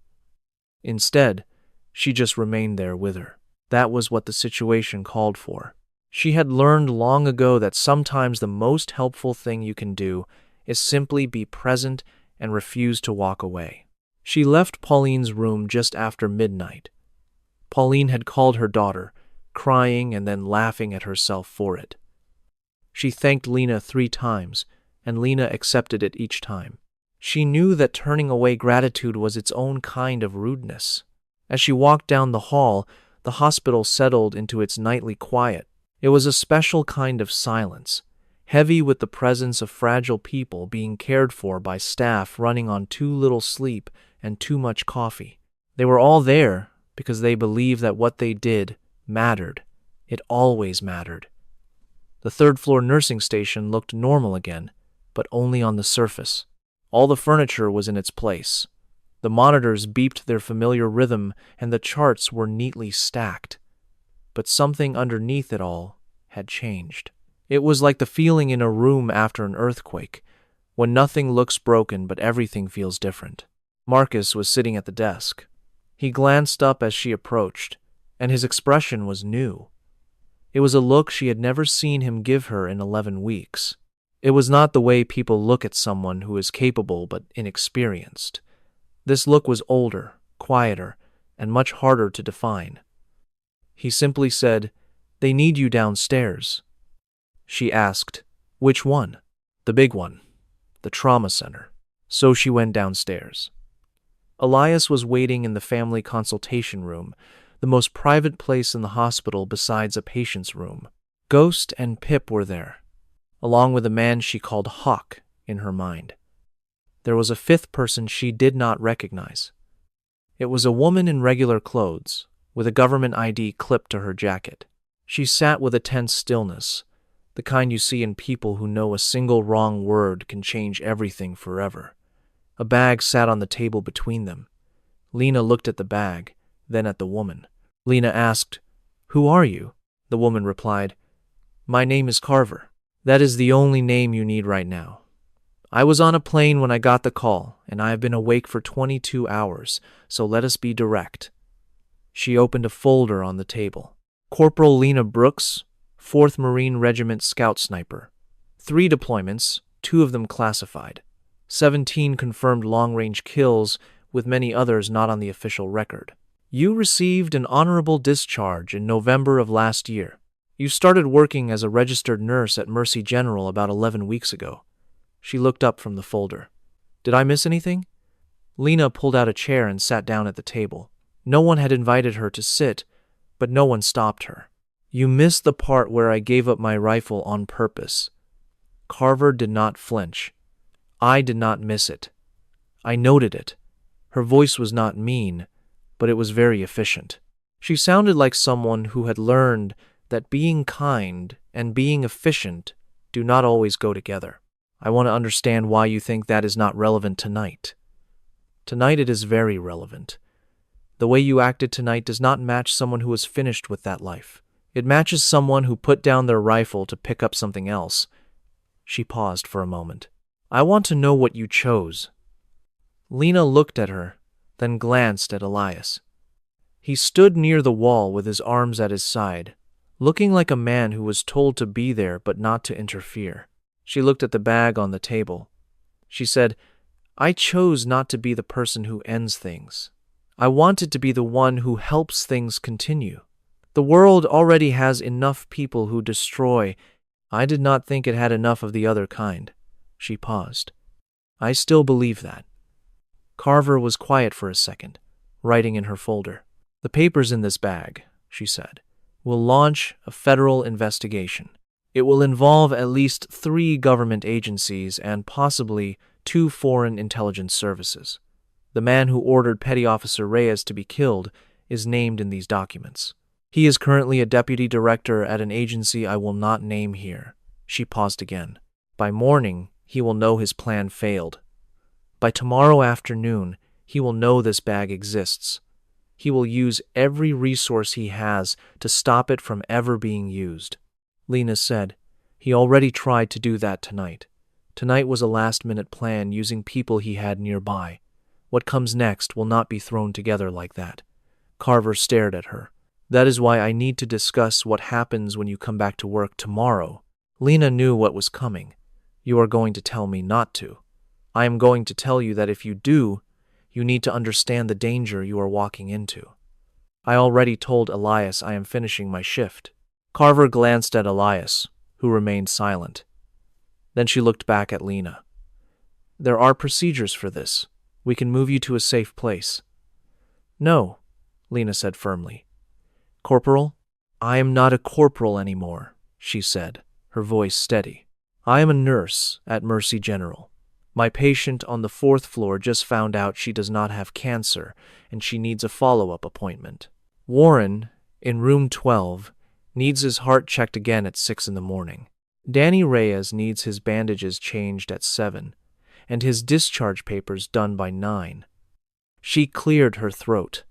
B: Instead, she just remained there with her. That was what the situation called for. She had learned long ago that sometimes the most helpful thing you can do is simply be present and refuse to walk away. She left Pauline's room just after midnight. Pauline had called her daughter, crying and then laughing at herself for it. She thanked Lena 3 times, and Lena accepted it each time. She knew that turning away gratitude was its own kind of rudeness. As she walked down the hall, the hospital settled into its nightly quiet. It was a special kind of silence, heavy with the presence of fragile people being cared for by staff running on too little sleep and too much coffee. They were all there because they believed that what they did mattered. It always mattered. The 3rd-floor nursing station looked normal again, but only on the surface. All the furniture was in its place. The monitors beeped their familiar rhythm, and the charts were neatly stacked. But something underneath it all had changed. It was like the feeling in a room after an earthquake, when nothing looks broken but everything feels different. Marcus was sitting at the desk. He glanced up as she approached, and his expression was new. It was a look she had never seen him give her in 11 weeks. It was not the way people look at someone who is capable but inexperienced. This look was older, quieter, and much harder to define. He simply said, "They need you downstairs." She asked, "Which one?" "The big one, the trauma center." So she went downstairs. Elias was waiting in the family consultation room, the most private place in the hospital besides a patient's room. Ghost and Pip were there, along with a man she called Hawk in her mind. There was a 5th person she did not recognize. It was a woman in regular clothes, with a government ID clipped to her jacket. She sat with a tense stillness, the kind you see in people who know a single wrong word can change everything forever. A bag sat on the table between them. Lena looked at the bag, then at the woman. Lena asked, "Who are you?" The woman replied, "My name is Carver. That is the only name you need right now. I was on a plane when I got the call, and I have been awake for 22 hours, so let us be direct." She opened a folder on the table. Corporal Lena Brooks, 4th Marine Regiment Scout Sniper. 3 deployments, 2 of them classified. 17 confirmed long-range kills, with many others not on the official record. You received an honorable discharge in November of last year. You started working as a registered nurse at Mercy General about 11 weeks ago. She looked up from the folder. Did I miss anything? Lena pulled out a chair and sat down at the table. No one had invited her to sit, but no one stopped her. You missed the part where I gave up my rifle on purpose. Carver did not flinch. I did not miss it. I noted it. Her voice was not mean, but it was very efficient. She sounded like someone who had learned that being kind and being efficient do not always go together. I want to understand why you think that is not relevant tonight. Tonight it is very relevant. The way you acted tonight does not match someone who is finished with that life. It matches someone who put down their rifle to pick up something else. She paused for a moment. I want to know what you chose. Lena looked at her, then glanced at Elias. He stood near the wall with his arms at his side, looking like a man who was told to be there but not to interfere. She looked at the bag on the table. She said, I chose not to be the person who ends things. I wanted to be the one who helps things continue. The world already has enough people who destroy. I did not think it had enough of the other kind. She paused. I still believe that. Carver was quiet for a second, writing in her folder. The papers in this bag, she said, will launch a federal investigation. It will involve at least 3 government agencies and possibly 2 foreign intelligence services. The man who ordered Petty Officer Reyes to be killed is named in these documents. He is currently a deputy director at an agency I will not name here. She paused again. By morning, he will know his plan failed. By tomorrow afternoon, he will know this bag exists. He will use every resource he has to stop it from ever being used. Lena said, he already tried to do that tonight. Tonight was a last-minute plan using people he had nearby. What comes next will not be thrown together like that. Carver stared at her. That is why I need to discuss what happens when you come back to work tomorrow. Lena knew what was coming. You are going to tell me not to. I am going to tell you that if you do, you need to understand the danger you are walking into. I already told Elias I am finishing my shift. Carver glanced at Elias, who remained silent. Then she looked back at Lena. There are procedures for this. We can move you to a safe place. No, Lena said firmly. Corporal, I am not a corporal anymore, she said, her voice steady. I am a nurse at Mercy General. My patient on the 4th floor just found out she does not have cancer and she needs a follow-up appointment. Warren, in room 12, needs his heart checked again at 6 in the morning. Danny Reyes needs his bandages changed at 7 and his discharge papers done by 9. She cleared her throat.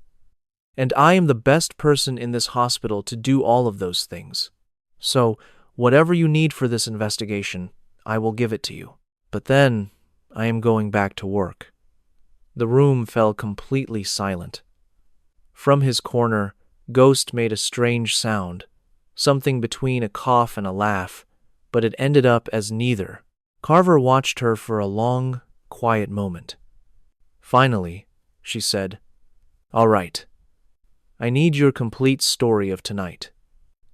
B: And I am the best person in this hospital to do all of those things. So, whatever you need for this investigation, I will give it to you. But then, I am going back to work. The room fell completely silent. From his corner, Ghost made a strange sound, something between a cough and a laugh, but it ended up as neither. Carver watched her for a long, quiet moment. Finally, she said, All right. I need your complete story of tonight.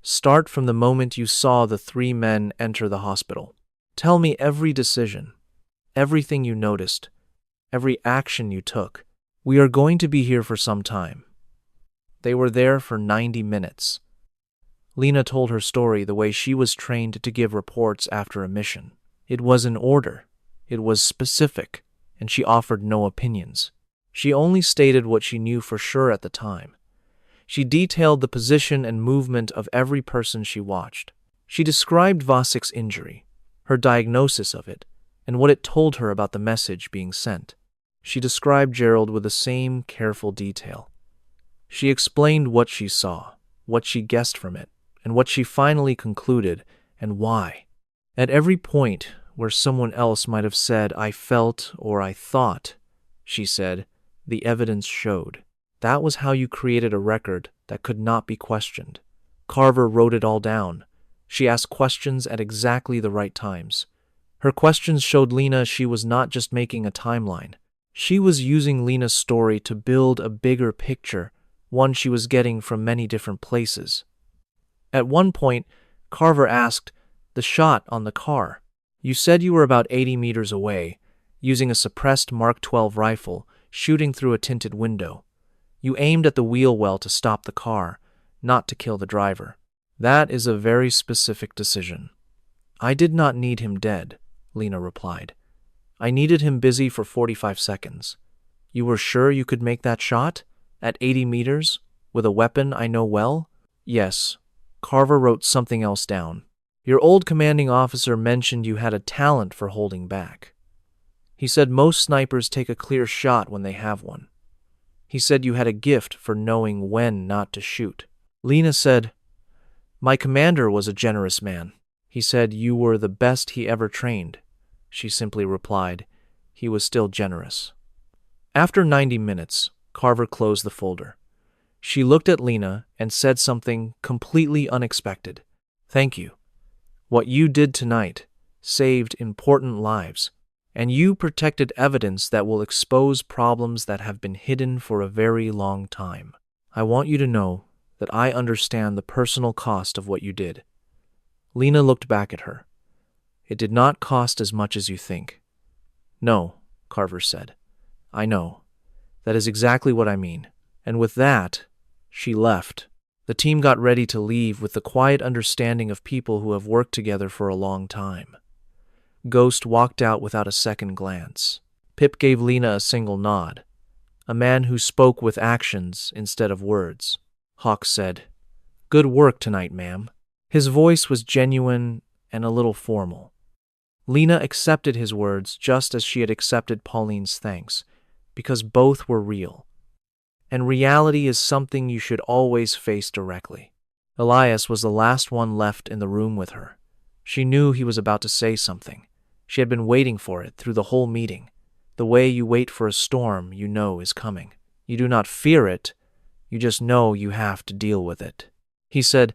B: Start from the moment you saw the 3 men enter the hospital. Tell me every decision, everything you noticed, every action you took. We are going to be here for some time. They were there for 90 minutes. Lena told her story the way she was trained to give reports after a mission. It was in order, it was specific, and she offered no opinions. She only stated what she knew for sure at the time. She detailed the position and movement of every person she watched. She described Vasik's injury, her diagnosis of it, and what it told her about the message being sent. She described Gerald with the same careful detail. She explained what she saw, what she guessed from it, and what she finally concluded, and why. At every point where someone else might have said, I felt or I thought, she said, the evidence showed. That was how you created a record that could not be questioned. Carver wrote it all down. She asked questions at exactly the right times. Her questions showed Lena she was not just making a timeline. She was using Lena's story to build a bigger picture, one she was getting from many different places. At one point, Carver asked, the shot on the car. You said you were about 80 meters away, using a suppressed Mark 12 rifle, shooting through a tinted window. You aimed at the wheel well to stop the car, not to kill the driver. That is a very specific decision. I did not need him dead, Lena replied. I needed him busy for 45 seconds. You were sure you could make that shot? At 80 meters? With a weapon I know well? Yes. Carver wrote something else down. Your old commanding officer mentioned you had a talent for holding back. He said most snipers take a clear shot when they have one. He said you had a gift for knowing when not to shoot. Lena said, My commander was a generous man. He said you were the best he ever trained. She simply replied, he was still generous. After 90 minutes, Carver closed the folder. She looked at Lena and said something completely unexpected. Thank you. What you did tonight saved important lives, and you protected evidence that will expose problems that have been hidden for a very long time. I want you to know that I understand the personal cost of what you did. Lena looked back at her. It did not cost as much as you think. No, Carver said. I know. That is exactly what I mean. And with that, she left. The The team got ready to leave with the quiet understanding of people who have worked together for a long time. Ghost walked out without a second glance. Pip gave Lena a single nod. A man who spoke with actions instead of words. Hawk said, "Good work tonight, ma'am." His voice was genuine and a little formal. Lena accepted his words just as she had accepted Pauline's thanks, because both were real. And reality is something you should always face directly. Elias was the last one left in the room with her. She knew he was about to say something. She had been waiting for it through the whole meeting. The way you wait for a storm you know is coming. You do not fear it, you just know you have to deal with it. He said,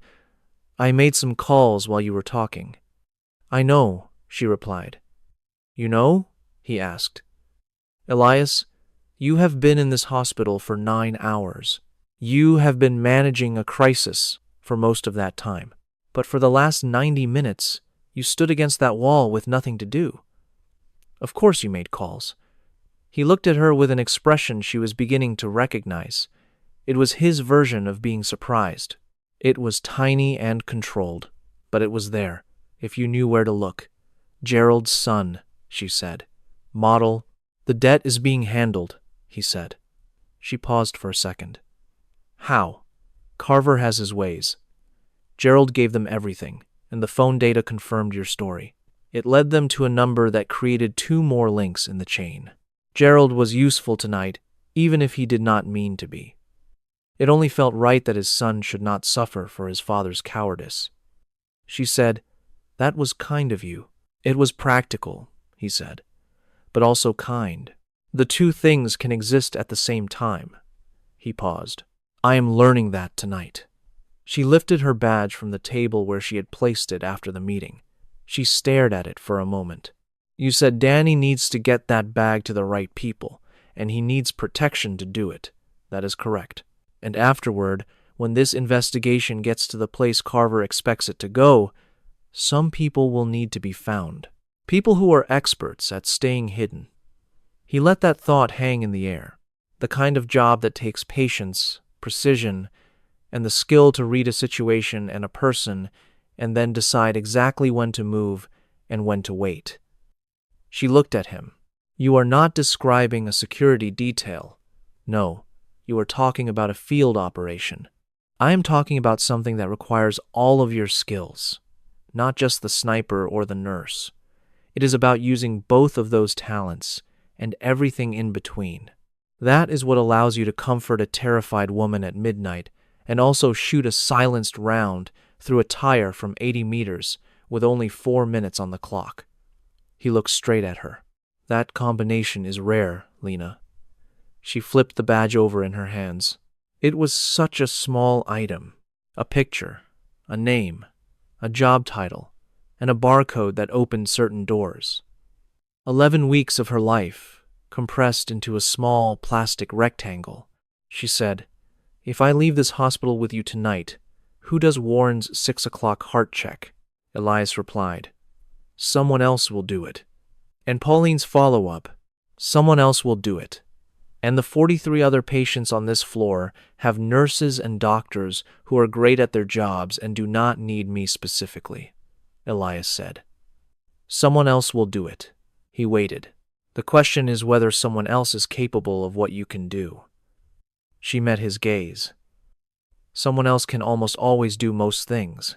B: "I made some calls while you were talking." "I know," she replied. "You know?" he asked. "Elias, you have been in this hospital for 9 hours. You have been managing a crisis for most of that time. But for the last 90 minutes, you stood against that wall with nothing to do. Of course you made calls." He looked at her with an expression she was beginning to recognize. It was his version of being surprised. It was tiny and controlled, but it was there, if you knew where to look. "Gerald's son," she said. "Model." "The debt is being handled," he said. She paused for a second. "How?" "Carver has his ways. Gerald gave them everything, and the phone data confirmed your story. It led them to a number that created 2 more links in the chain. Gerald was useful tonight, even if he did not mean to be. It only felt right that his son should not suffer for his father's cowardice." She said, "That was kind of you." "It was practical," he said, "but also kind. The 2 things can exist at the same time." He paused. "I am learning that tonight." She lifted her badge from the table where she had placed it after the meeting. She stared at it for a moment. "You said Danny needs to get that bag to the right people, and he needs protection to do it. That is correct. And afterward, when this investigation gets to the place Carver expects it to go, some people will need to be found. People who are experts at staying hidden." He let that thought hang in the air. The kind of job that takes patience, precision, and the skill to read a situation and a person and then decide exactly when to move and when to wait. She looked at him. "You are not describing a security detail. No, you are talking about a field operation. I am talking about something that requires all of your skills, not just the sniper or the nurse. It is about using both of those talents and everything in between. That is what allows you to comfort a terrified woman at midnight and also shoot a silenced round through a tire from 80 meters with only 4 minutes on the clock." He looked straight at her. "That combination is rare, Lena." She flipped the badge over in her hands. It was such a small item. A picture, a name, a job title, and a barcode that opened certain doors. 11 weeks of her life, compressed into a small plastic rectangle. She said, "If I leave this hospital with you tonight, who does Warren's 6 o'clock heart check?" Elias replied, "Someone else will do it." And Pauline's follow-up, "Someone else will do it. And the 43 other patients on this floor have nurses and doctors who are great at their jobs and do not need me specifically," Elias said. "Someone else will do it." He waited. "The question is whether someone else is capable of what you can do." She met his gaze. "Someone else can almost always do most things.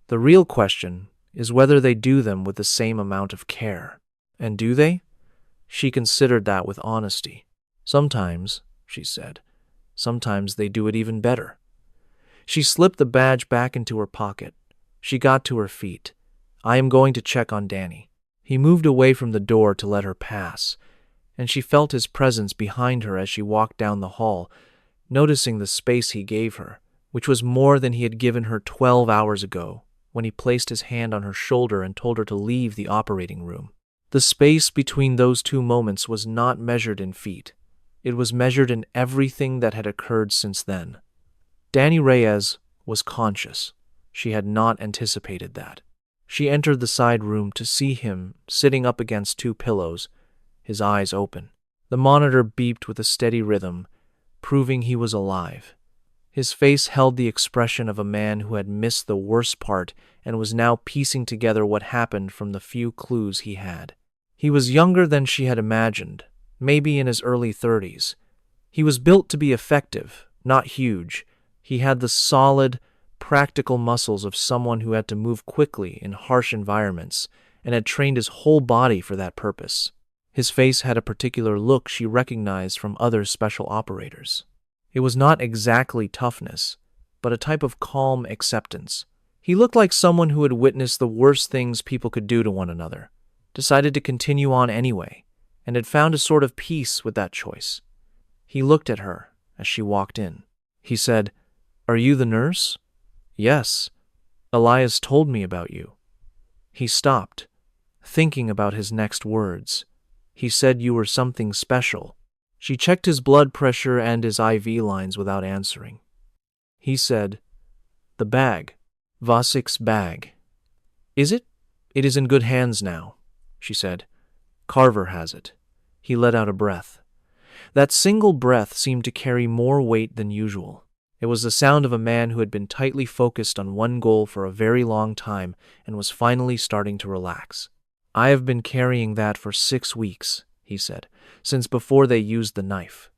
B: The real question is whether they do them with the same amount of care. And do they?" She considered that with honesty. "Sometimes," she said. "Sometimes they do it even better." She slipped the badge back into her pocket. She got to her feet. "I am going to check on Danny." He moved away from the door to let her pass, and she felt his presence behind her as she walked down the hall, noticing the space he gave her, which was more than he had given her 12 hours ago, when he placed his hand on her shoulder and told her to leave the operating room. The space between those 2 moments was not measured in feet. It was measured in everything that had occurred since then. Danny Reyes was conscious. She had not anticipated that. She entered the side room to see him sitting up against 2 pillows, his eyes open. The monitor beeped with a steady rhythm, proving he was alive. His face held the expression of a man who had missed the worst part and was now piecing together what happened from the few clues he had. He was younger than she had imagined, maybe in his early 30s. He was built to be effective, not huge. He had the solid, practical muscles of someone who had to move quickly in harsh environments and had trained his whole body for that purpose. His face had a particular look she recognized from other special operators. It was not exactly toughness, but a type of calm acceptance. He looked like someone who had witnessed the worst things people could do to one another, decided to continue on anyway, and had found a sort of peace with that choice. He looked at her as she walked in. He said, "Are you the nurse?" "Yes. Elias told me about you." He stopped, thinking about his next words. "He said you were something special." She checked his blood pressure and his IV lines without answering. He said, "The bag. Vasik's bag." "Is it?" "It is in good hands now," she said. "Carver has it." He let out a breath. That single breath seemed to carry more weight than usual. It was the sound of a man who had been tightly focused on one goal for a very long time and was finally starting to relax. "I have been carrying that for 6 weeks," he said, "since before they used the knife.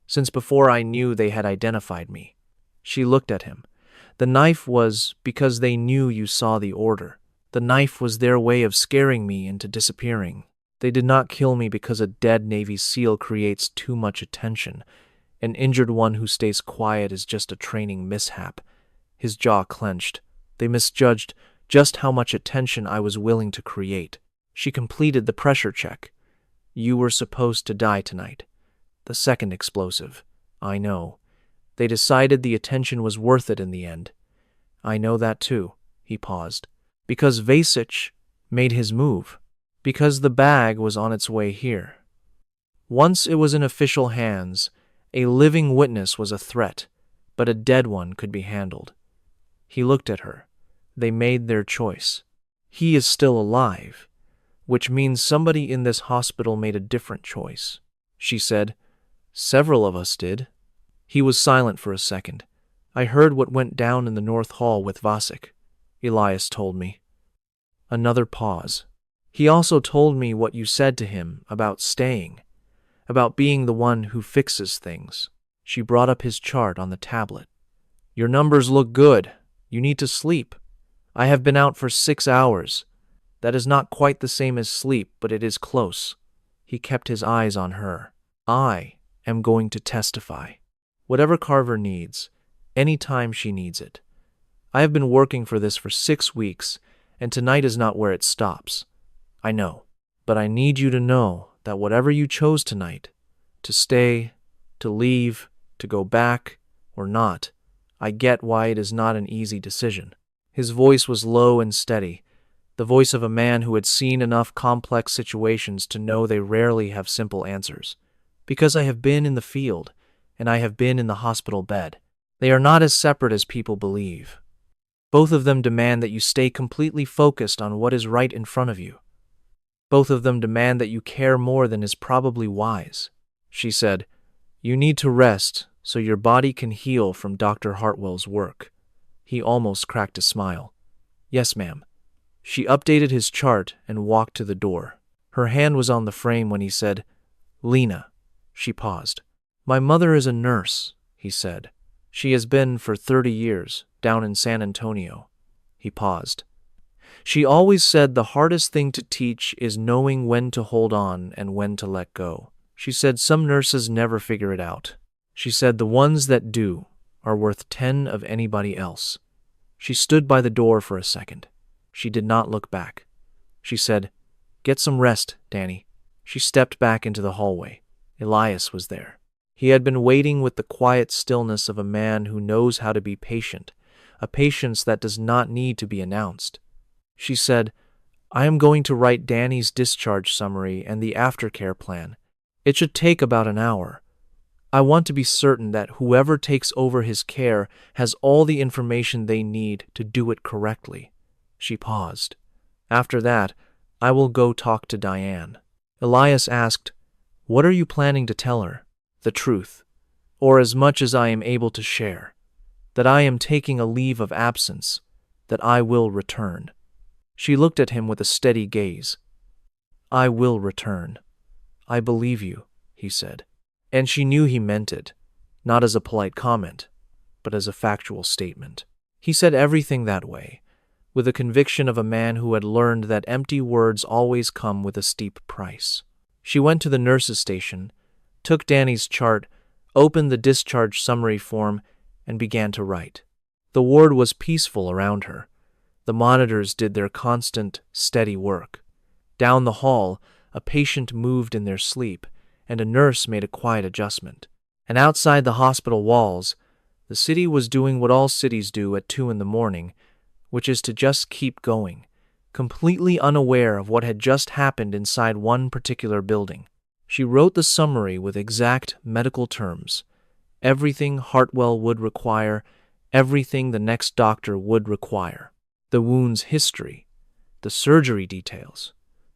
B: Since before I knew they had identified me." She looked at him. "The knife was because they knew you saw the order. The knife was their way of scaring me into disappearing. They did not kill me because a dead Navy SEAL creates too much attention. An injured one who stays quiet is just a training mishap." His jaw clenched. "They misjudged just how much attention I was willing to create." She completed the pressure check. "You were supposed to die tonight." The second explosive. "I know. They decided the attention was worth it in the end." "I know that too." He paused. "Because Vasich made his move. Because the bag was on its way here. Once it was in official hands, a living witness was a threat, but a dead one could be handled." He looked at her. "They made their choice. He is still alive, which means somebody in this hospital made a different choice." She said, "Several of us did." He was silent for a second. "I heard what went down in the North Hall with Vasik. Elias told me." Another pause. "He also told me what you said to him about staying, about being the one who fixes things." She brought up his chart on the tablet. "Your numbers look good. You need to sleep. I have been out for 6 hours. That is not quite the same as sleep, but it is close." He kept his eyes on her. "I am going to testify. Whatever Carver needs, any time she needs it. I have been working for this for 6 weeks, and tonight is not where it stops. I know, but I need you to know that whatever you chose tonight, to stay, to leave, to go back, or not, I get why it is not an easy decision." His voice was low and steady, the voice of a man who had seen enough complex situations to know they rarely have simple answers. "Because I have been in the field, and I have been in the hospital bed. They are not as separate as people believe. Both of them demand that you stay completely focused on what is right in front of you. Both of them demand that you care more than is probably wise." She said, "You need to rest so your body can heal from Dr. Hartwell's work." He almost cracked a smile. "Yes, ma'am." She updated his chart and walked to the door. Her hand was on the frame when he said, "Lena." She paused. "My mother is a nurse," he said. "She has been for 30 years, down in San Antonio." He paused. "She always said the hardest thing to teach is knowing when to hold on and when to let go. She said some nurses never figure it out. She said the ones that do are worth 10 of anybody else." She stood by the door for a second. She did not look back. She said, "Get some rest, Danny." She stepped back into the hallway. Elias was there. He had been waiting with the quiet stillness of a man who knows how to be patient, a patience that does not need to be announced. She said, "I am going to write Danny's discharge summary and the aftercare plan. It should take about an hour. I want to be certain that whoever takes over his care has all the information they need to do it correctly." She paused. "After that, I will go talk to Diane." Elias asked, "What are you planning to tell her?" "The truth, or as much as I am able to share." that I am taking a leave of absence, that I will return. She looked at him with a steady gaze. I will return. I believe you, he said. And she knew he meant it, not as a polite comment, but as a factual statement. He said everything that way, with the conviction of a man who had learned that empty words always come with a steep price. She went to the nurse's station, took Danny's chart, opened the discharge summary form, and began to write. The ward was peaceful around her. The monitors did their constant, steady work. Down the hall, a patient moved in their sleep, and a nurse made a quiet adjustment. And outside the hospital walls, the city was doing what all cities do at 2 a.m, which is to just keep going, completely unaware of what had just happened inside one particular building. She wrote the summary with exact medical terms, everything Hartwell would require, everything the next doctor would require. The wound's history, the surgery details,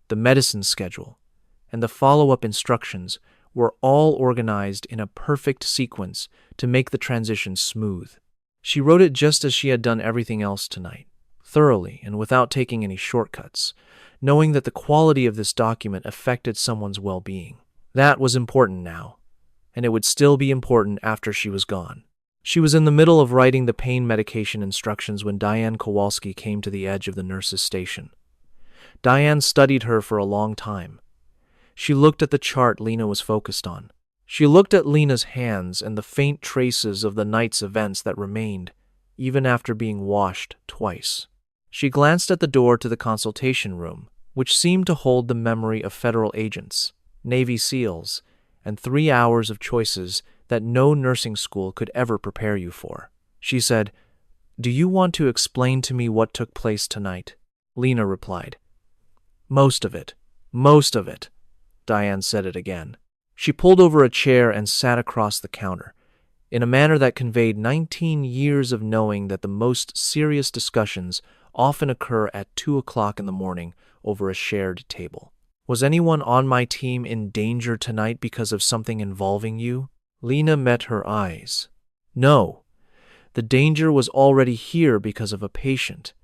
B: the medicine schedule, and the follow-up instructions were all organized in a perfect sequence to make the transition smooth. She wrote it just as she had done everything else tonight, thoroughly and without taking any shortcuts, knowing that the quality of this document affected someone's well-being. That was important now, and it would still be important after she was gone. She was in the middle of writing the pain medication instructions when Diane Kowalski came to the edge of the nurse's station. Diane studied her for a long time. She looked at the chart Lena was focused on. She looked at Lena's hands and the faint traces of the night's events that remained, even after being washed twice. She glanced at the door to the consultation room, which seemed to hold the memory of federal agents, Navy SEALs, and 3 hours of choices that no nursing school could ever prepare you for. She said, "Do you want to explain to me what took place tonight?" Lena replied, Most of it. Diane said it again. She pulled over a chair and sat across the counter, in a manner that conveyed 19 years of knowing that the most serious discussions often occur at 2 o'clock in the morning over a shared table. Was anyone on my team in danger tonight because of something involving you? Lena met her eyes. No. The danger was already here because of a patient.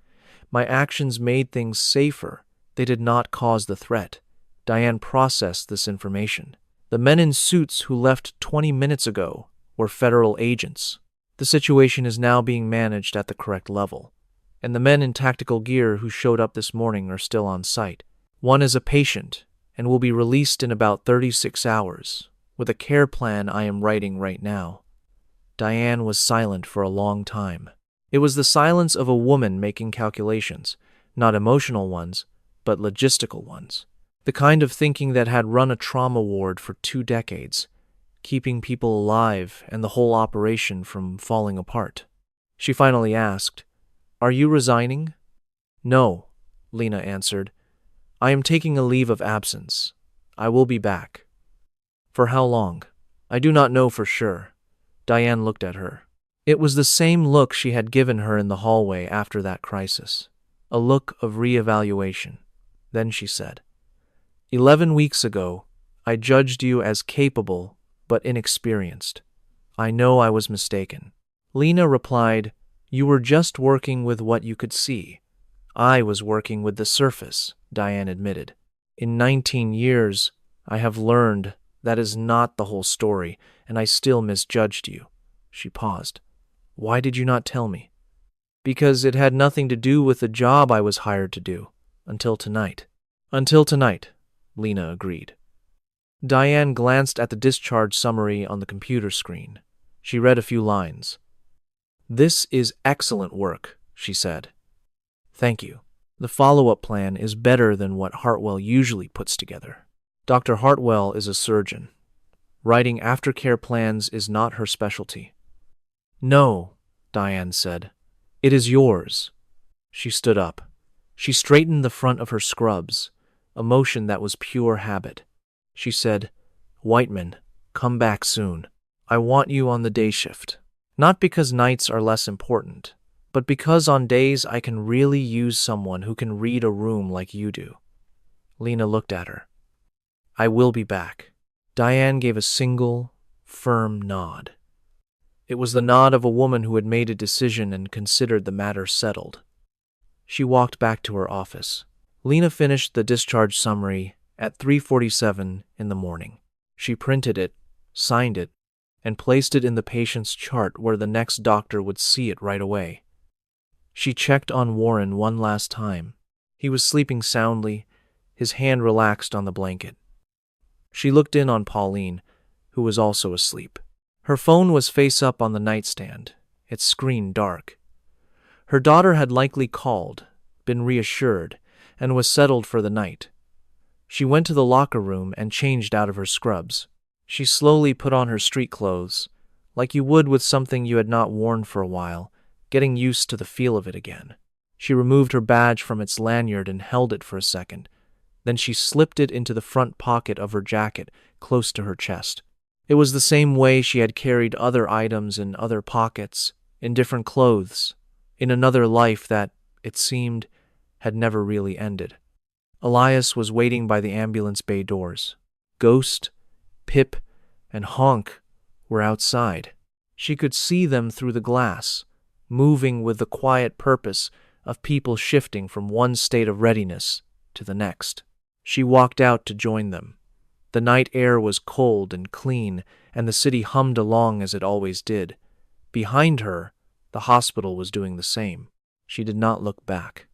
B: My actions made things safer. They did not cause the threat. Diane processed this information. The men in suits who left 20 minutes ago were federal agents. The situation is now being managed at the correct level, and the men in tactical gear who showed up this morning are still on site. One is a patient and will be released in about 36 hours, with a care plan I am writing right now. Diane was silent for a long time. It was the silence of a woman making calculations, not emotional ones, but logistical ones. The kind of thinking that had run a trauma ward for 2 decades, keeping people alive and the whole operation from falling apart. She finally asked, "Are you resigning?" "No," Lena answered. "I am taking a leave of absence. I will be back." "For how long?" "I do not know for sure." Diane looked at her. It was the same look she had given her in the hallway after that crisis, a look of reevaluation. Then she said, 11 weeks ago, I judged you as capable but inexperienced. I know I was mistaken." Lena replied, "You were just working with what you could see. I was working with the surface," Diane admitted. "In 19 years, I have learned that is not the whole story, and I still misjudged you." She paused. "Why did you not tell me?" "Because it had nothing to do with the job I was hired to do, until tonight." "Until tonight," Lena agreed. Diane glanced at the discharge summary on the computer screen. She read a few lines. "This is excellent work," she said. "Thank you. The follow-up plan is better than what Hartwell usually puts together. Dr. Hartwell is a surgeon. Writing aftercare plans is not her specialty." "No," Diane said. "It is yours." She stood up. She straightened the front of her scrubs, a motion that was pure habit. She said, "Whiteman, come back soon. I want you on the day shift. Not because nights are less important, but because on days I can really use someone who can read a room like you do." Lena looked at her. "I will be back." Diane gave a single, firm nod. It was the nod of a woman who had made a decision and considered the matter settled. She walked back to her office. Lena finished the discharge summary at 3:47 in the morning. She printed it, signed it, and placed it in the patient's chart where the next doctor would see it right away. She checked on Warren one last time. He was sleeping soundly, his hand relaxed on the blanket. She looked in on Pauline, who was also asleep. Her phone was face up on the nightstand, its screen dark. Her daughter had likely called, been reassured, and was settled for the night. She went to the locker room and changed out of her scrubs. She slowly put on her street clothes, like you would with something you had not worn for a while, getting used to the feel of it again. She removed her badge from its lanyard and held it for a second. Then she slipped it into the front pocket of her jacket, close to her chest. It was the same way she had carried other items in other pockets, in different clothes, in another life that, it seemed, had never really ended. Elias was waiting by the ambulance bay doors. Ghost, Pip, and Honk were outside. She could see them through the glass, moving with the quiet purpose of people shifting from one state of readiness to the next. She walked out to join them. The night air was cold and clean, and the city hummed along as it always did. Behind her, the hospital was doing the same. She did not look back.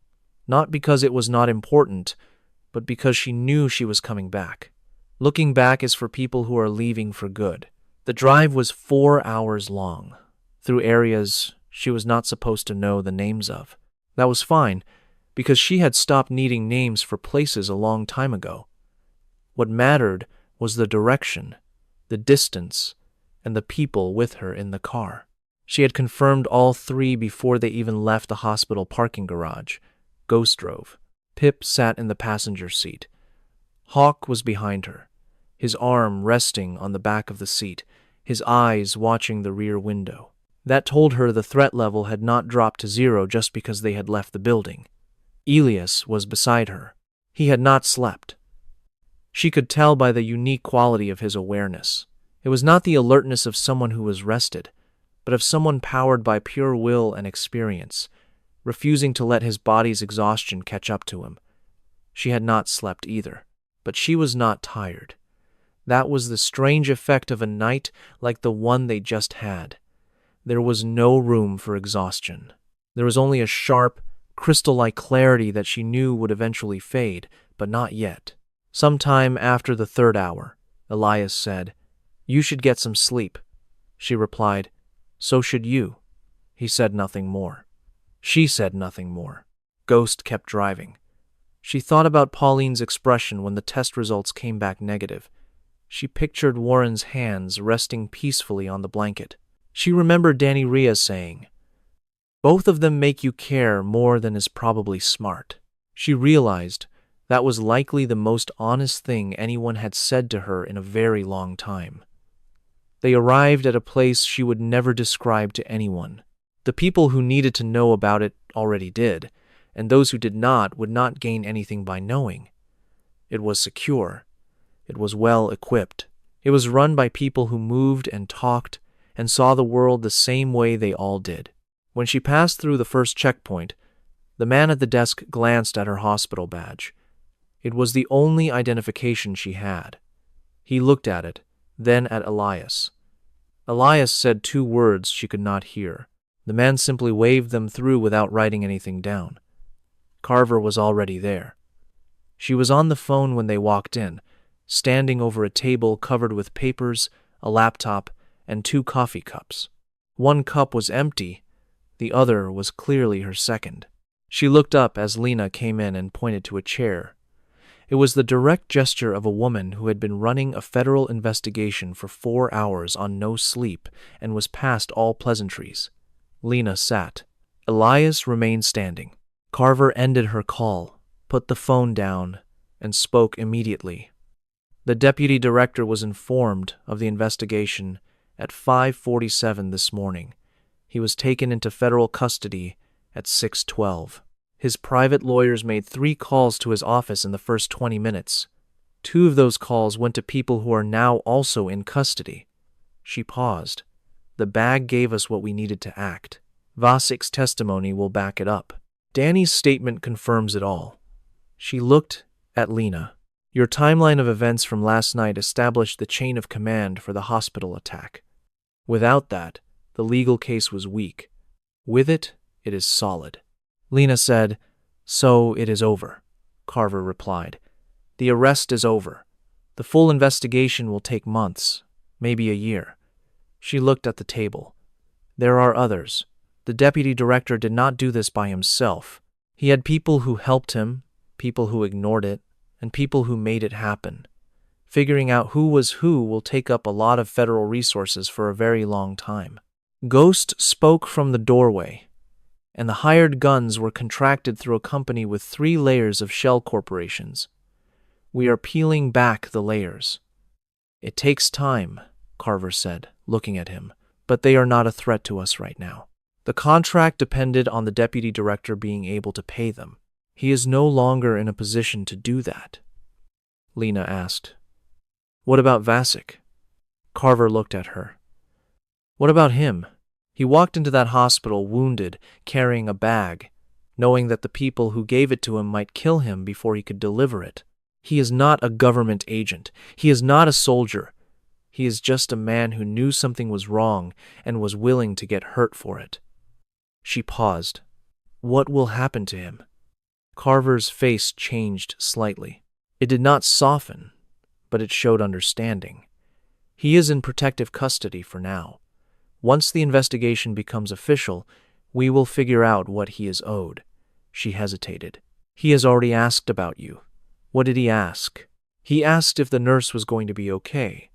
B: Not because it was not important, but because she knew she was coming back. Looking back is for people who are leaving for good. The drive was 4 hours long, through areas she was not supposed to know the names of. That was fine, because she had stopped needing names for places a long time ago. What mattered was the direction, the distance, and the people with her in the car. She had confirmed all three before they even left the hospital parking garage. Ghost drove. Pip sat in the passenger seat. Hawk was behind her, his arm resting on the back of the seat, his eyes watching the rear window. That told her the threat level had not dropped to 0 just because they had left the building. Elias was beside her. He had not slept. She could tell by the unique quality of his awareness. It was not the alertness of someone who was rested, but of someone powered by pure will and experience, refusing to let his body's exhaustion catch up to him. She had not slept either, but she was not tired. That was the strange effect of a night like the one they just had. There was no room for exhaustion. There was only a sharp, crystal-like clarity that she knew would eventually fade, but not yet. Sometime after the 3rd hour, Elias said, "You should get some sleep." She replied, "So should you." He said nothing more. She said nothing more. Ghost kept driving. She thought about Pauline's expression when the test results came back negative. She pictured Warren's hands resting peacefully on the blanket. She remembered Danny Rhea saying, "Both of them make you care more than is probably smart." She realized that was likely the most honest thing anyone had said to her in a very long time. They arrived at a place she would never describe to anyone. The people who needed to know about it already did, and those who did not would not gain anything by knowing. It was secure. It was well equipped. It was run by people who moved and talked and saw the world the same way they all did. When she passed through the first checkpoint, the man at the desk glanced at her hospital badge. It was the only identification she had. He looked at it, then at Elias. Elias said 2 words she could not hear. The man simply waved them through without writing anything down. Carver was already there. She was on the phone when they walked in, standing over a table covered with papers, a laptop, and 2 coffee cups. One cup was empty, the other was clearly her second. She looked up as Lena came in and pointed to a chair. It was the direct gesture of a woman who had been running a federal investigation for 4 hours on no sleep and was past all pleasantries. Lena sat. Elias remained standing. Carver ended her call, put the phone down, and spoke immediately. The deputy director was informed of the investigation at 5:47 this morning. He was taken into federal custody at 6:12. His private lawyers made 3 calls to his office in the first 20 minutes. 2 of those calls went to people who are now also in custody. She paused. The bag gave us what we needed to act. Vasik's testimony will back it up. Danny's statement confirms it all. She looked at Lena. Your timeline of events from last night established the chain of command for the hospital attack. Without that, the legal case was weak. With it, it is solid. Lena said, "So it is over," Carver replied. "The arrest is over. The full investigation will take months, maybe a year." She looked at the table. There are others. The deputy director did not do this by himself. He had people who helped him, people who ignored it, and people who made it happen. Figuring out who was who will take up a lot of federal resources for a very long time. Ghost spoke from the doorway, and the hired guns were contracted through a company with 3 layers of shell corporations. We are peeling back the layers. It takes time, Carver said, looking at him, but they are not a threat to us right now. The contract depended on the deputy director being able to pay them. He is no longer in a position to do that. Lena asked. What about Vasik? Carver looked at her. What about him? He walked into that hospital wounded, carrying a bag, knowing that the people who gave it to him might kill him before he could deliver it. He is not a government agent. He is not a soldier. He is just a man who knew something was wrong and was willing to get hurt for it. She paused. What will happen to him? Carver's face changed slightly. It did not soften, but it showed understanding. He is in protective custody for now. Once the investigation becomes official, we will figure out what he is owed. She hesitated. He has already asked about you. What did he ask? He asked if the nurse was going to be okay.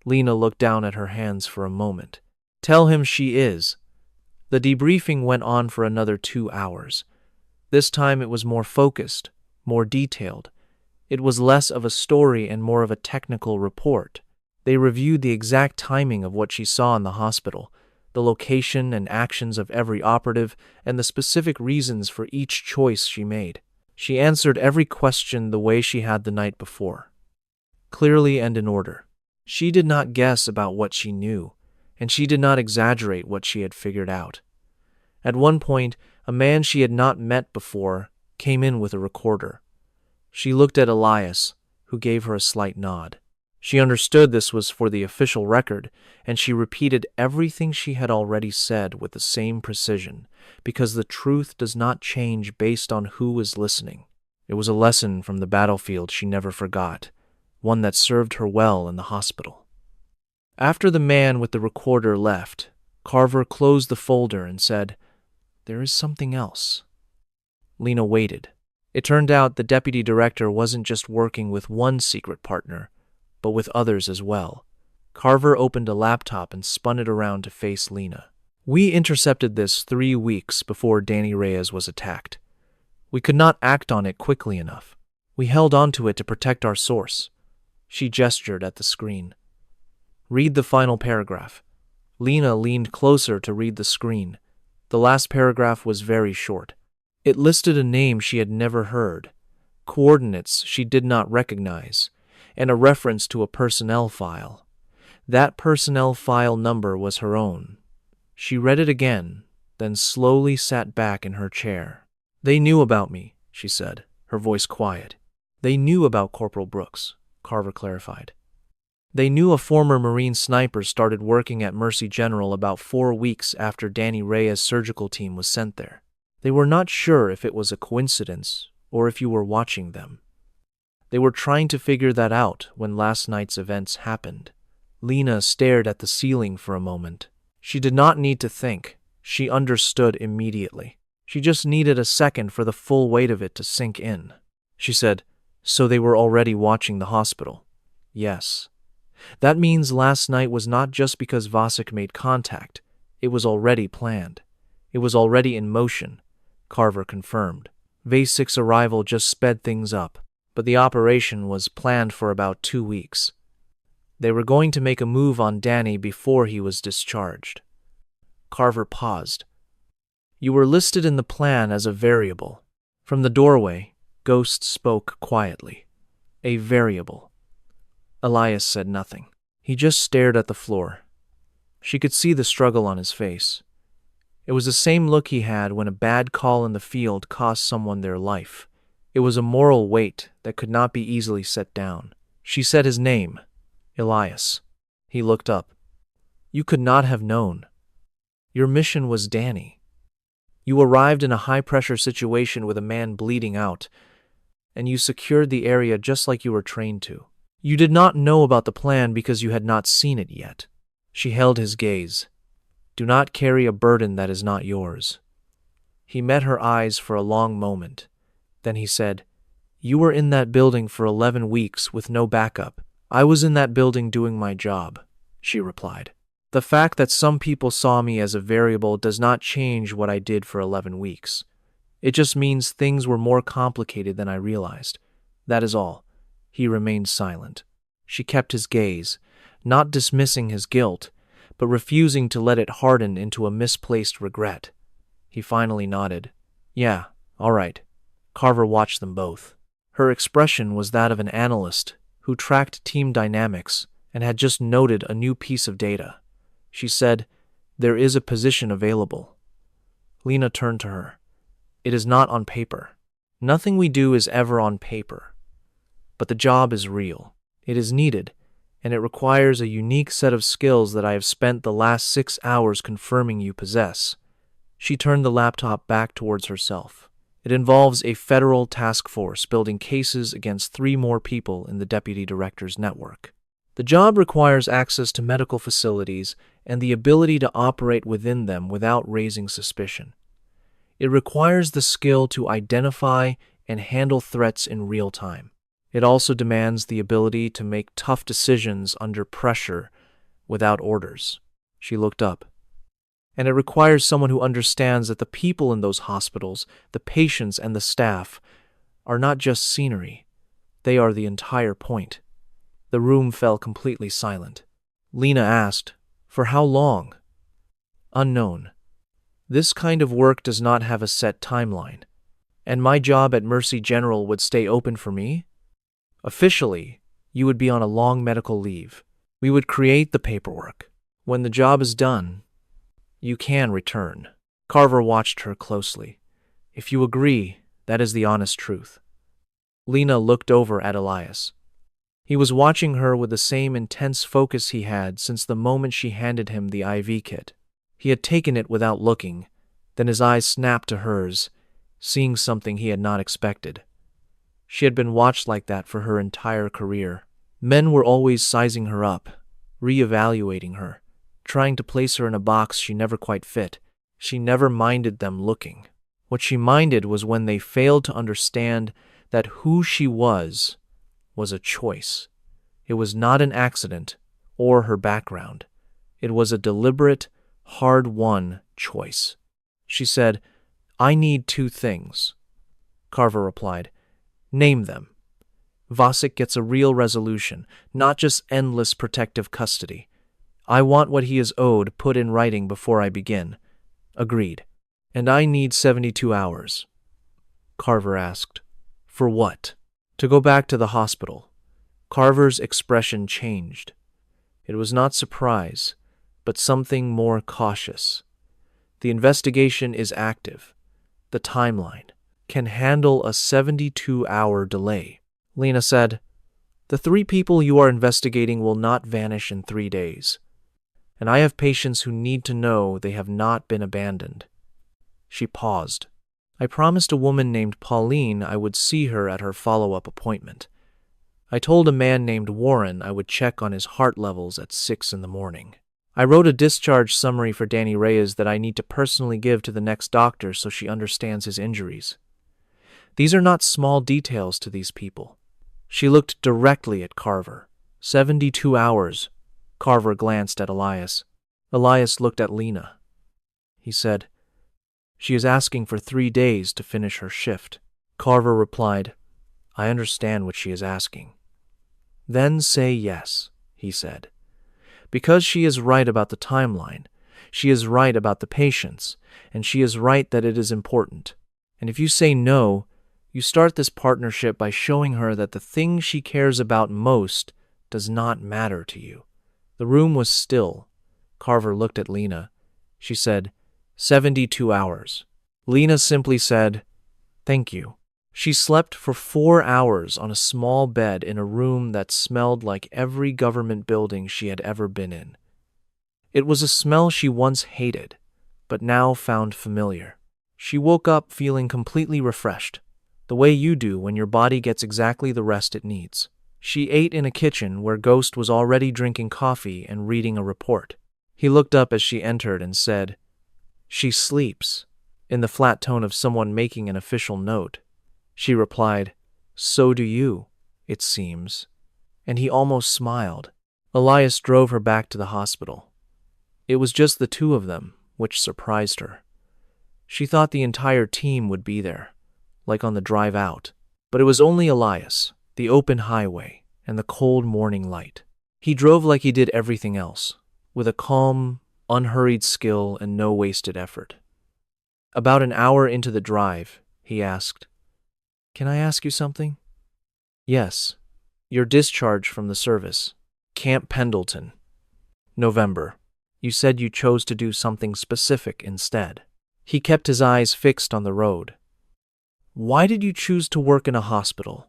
B: Lena looked down at her hands for a moment. Tell him she is. The debriefing went on for another 2 hours. This time it was more focused, more detailed. It was less of a story and more of a technical report. They reviewed the exact timing of what she saw in the hospital, the location and actions of every operative, and the specific reasons for each choice she made. She answered every question the way she had the night before, clearly and in order. She did not guess about what she knew, and she did not exaggerate what she had figured out. At one point, a man she had not met before came in with a recorder. She looked at Elias, who gave her a slight nod. She understood this was for the official record, and she repeated everything she had already said with the same precision, because the truth does not change based on who is listening. It was a lesson from the battlefield she never forgot, one that served her well in the hospital. After the man with the recorder left, Carver closed the folder and said, There is something else. Lena waited. It turned out the deputy director wasn't just working with one secret partner, but with others as well. Carver opened a laptop and spun it around to face Lena. We intercepted this 3 weeks before Danny Reyes was attacked. We could not act on it quickly enough. We held onto it to protect our source. She gestured at the screen. Read the final paragraph. Lena leaned closer to read the screen. The last paragraph was very short. It listed a name she had never heard, coordinates she did not recognize, and a reference to a personnel file. That personnel file number was her own. She read it again, then slowly sat back in her chair. They knew about me, she said, her voice quiet. They knew about Corporal Brooks, Carver clarified. They knew a former Marine sniper started working at Mercy General about 4 weeks after Danny Reyes' surgical team was sent there. They were not sure if it was a coincidence or if you were watching them. They were trying to figure that out when last night's events happened. Lena stared at the ceiling for a moment. She did not need to think. She understood immediately. She just needed a second for the full weight of it to sink in. She said, So they were already watching the hospital? Yes. That means last night was not just because Vasik made contact. It was already planned. It was already in motion, Carver confirmed. Vasik's arrival just sped things up, but the operation was planned for about 2 weeks. They were going to make a move on Danny before he was discharged. Carver paused. You were listed in the plan as a variable. From the doorway, Ghost spoke quietly. A variable. Elias said nothing. He just stared at the floor. She could see the struggle on his face. It was the same look he had when a bad call in the field cost someone their life. It was a moral weight that could not be easily set down. She said his name, Elias. He looked up. You could not have known. Your mission was Danny. You arrived in a high-pressure situation with a man bleeding out, and you secured the area just like you were trained to. You did not know about the plan because you had not seen it yet. She held his gaze. Do not carry a burden that is not yours. He met her eyes for a long moment. Then he said, You were in that building for 11 weeks with no backup. I was in that building doing my job, she replied. The fact that some people saw me as a variable does not change what I did for 11 weeks. It just means things were more complicated than I realized. That is all. He remained silent. She kept his gaze, not dismissing his guilt, but refusing to let it harden into a misplaced regret. He finally nodded. Yeah, all right. Carver watched them both. Her expression was that of an analyst who tracked team dynamics and had just noted a new piece of data. She said, There is a position available. Lena turned to her. It is not on paper. Nothing we do is ever on paper. But the job is real. It is needed, and it requires a unique set of skills that I have spent the last 6 hours confirming you possess. She turned the laptop back towards herself. It involves a federal task force building cases against 3 more people in the deputy director's network. The job requires access to medical facilities and the ability to operate within them without raising suspicion. It requires the skill to identify and handle threats in real time. It also demands the ability to make tough decisions under pressure without orders. She looked up. And it requires someone who understands that the people in those hospitals, the patients and the staff, are not just scenery. They are the entire point. The room fell completely silent. Lena asked, For how long? Unknown. This kind of work does not have a set timeline. And my job at Mercy General would stay open for me? Officially, you would be on a long medical leave. We would create the paperwork. When the job is done, you can return. Carver watched her closely. If you agree, that is the honest truth. Lena looked over at Elias. He was watching her with the same intense focus he had since the moment she handed him the IV kit. He had taken it without looking, then his eyes snapped to hers, seeing something he had not expected. She had been watched like that for her entire career. Men were always sizing her up, re-evaluating her, trying to place her in a box she never quite fit. She never minded them looking. What she minded was when they failed to understand that who she was a choice. It was not an accident or her background. It was a deliberate, hard-won choice. She said, I need 2 things. Carver replied, Name them. Vasek gets a real resolution, not just endless protective custody. I want what he is owed put in writing before I begin. Agreed. And I need 72 hours. Carver asked, For what? To go back to the hospital. Carver's expression changed. It was not surprise, but something more cautious. The investigation is active. The timeline can handle a 72-hour delay. Lena said, The 3 people you are investigating will not vanish in 3 days. And I have patients who need to know they have not been abandoned. She paused. I promised a woman named Pauline I would see her at her follow-up appointment. I told a man named Warren I would check on his heart levels at 6 in the morning. I wrote a discharge summary for Danny Reyes that I need to personally give to the next doctor so she understands his injuries. These are not small details to these people. She looked directly at Carver. 72 hours. Carver glanced at Elias. Elias looked at Lena. He said, She is asking for 3 days to finish her shift. Carver replied, I understand what she is asking. Then say yes, he said. Because she is right about the timeline, she is right about the patients, and she is right that it is important. And if you say no, you start this partnership by showing her that the thing she cares about most does not matter to you. The room was still. Carver looked at Lena. She said, 72 hours. Lena simply said, thank you. She slept for 4 hours on a small bed in a room that smelled like every government building she had ever been in. It was a smell she once hated, but now found familiar. She woke up feeling completely refreshed, the way you do when your body gets exactly the rest it needs. She ate in a kitchen where Ghost was already drinking coffee and reading a report. He looked up as she entered and said, she sleeps, in the flat tone of someone making an official note. She replied, so do you, it seems. And he almost smiled. Elias drove her back to the hospital. It was just the two of them, which surprised her. She thought the entire team would be there, like on the drive out. But it was only Elias, the open highway, and the cold morning light. He drove like he did everything else, with a calm, unhurried skill and no wasted effort. About an hour into the drive, he asked, can I ask you something? Yes. Your discharge from the service. Camp Pendleton. November. You said you chose to do something specific instead. He kept his eyes fixed on the road. Why did you choose to work in a hospital?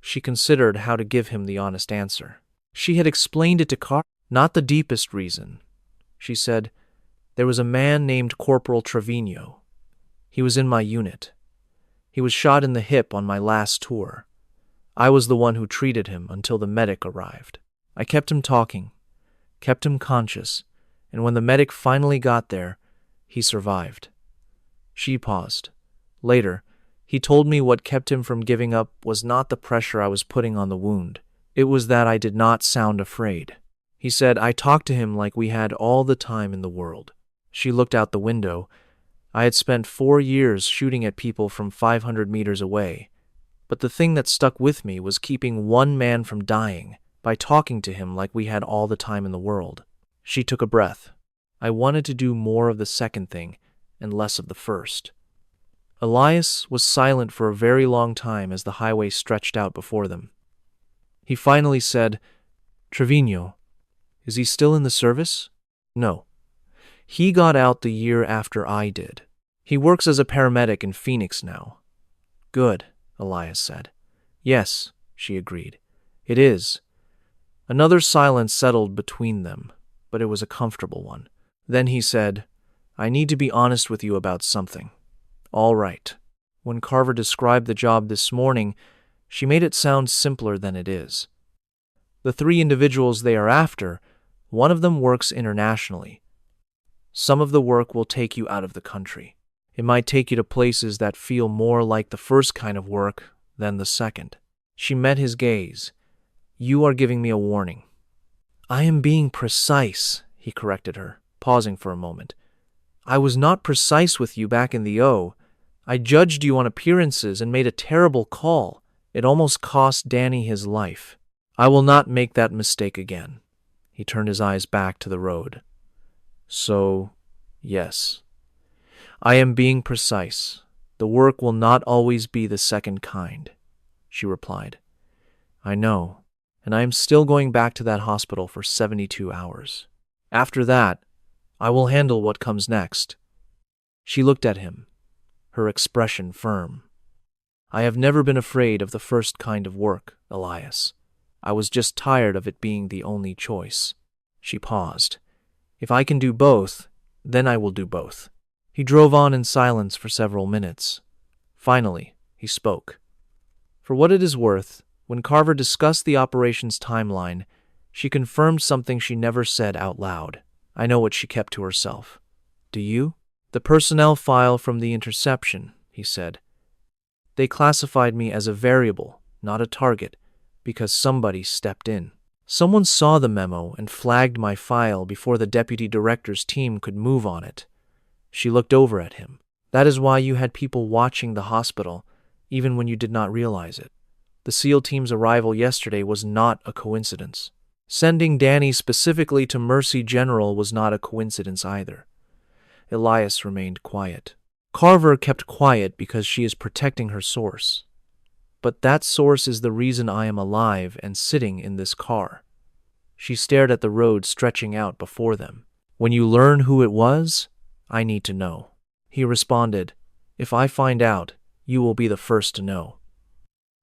B: She considered how to give him the honest answer. She had explained it to Carr. Not the deepest reason. She said, there was a man named Corporal Trevino. He was in my unit. He was shot in the hip on my last tour. I was the one who treated him until the medic arrived. I kept him talking, kept him conscious, and when the medic finally got there, he survived. She paused. Later, he told me what kept him from giving up was not the pressure I was putting on the wound. It was that I did not sound afraid. He said I talked to him like we had all the time in the world. She looked out the window. I had spent 4 years shooting at people from 500 meters away, but the thing that stuck with me was keeping one man from dying by talking to him like we had all the time in the world. She took a breath. I wanted to do more of the second thing and less of the first. Elias was silent for a very long time as the highway stretched out before them. He finally said, Trevino, is he still in the service? No. He got out the year after I did. He works as a paramedic in Phoenix now. Good, Elias said. Yes, she agreed. It is. Another silence settled between them, but it was a comfortable one. Then he said, I need to be honest with you about something. All right. When Carver described the job this morning, she made it sound simpler than it is. The 3 individuals they are after, one of them works internationally. Some of the work will take you out of the country. It might take you to places that feel more like the first kind of work than the second. She met his gaze. You are giving me a warning. I am being precise, he corrected her, pausing for a moment. I was not precise with you back in the O. I judged you on appearances and made a terrible call. It almost cost Danny his life. I will not make that mistake again. He turned his eyes back to the road. So, yes. I am being precise. The work will not always be the second kind, she replied. I know, and I am still going back to that hospital for 72 hours. After that, I will handle what comes next. She looked at him, her expression firm. I have never been afraid of the first kind of work, Elias. I was just tired of it being the only choice. She paused. If I can do both, then I will do both. He drove on in silence for several minutes. Finally, he spoke. For what it is worth, when Carver discussed the operation's timeline, she confirmed something she never said out loud. I know what she kept to herself. Do you? The personnel file from the interception, he said. They classified me as a variable, not a target, because somebody stepped in. Someone saw the memo and flagged my file before the deputy director's team could move on it. She looked over at him. That is why you had people watching the hospital, even when you did not realize it. The SEAL team's arrival yesterday was not a coincidence. Sending Danny specifically to Mercy General was not a coincidence either. Elias remained quiet. Carver kept quiet because she is protecting her source. But that source is the reason I am alive and sitting in this car. She stared at the road stretching out before them. When you learn who it was, I need to know. He responded, If I find out, you will be the first to know.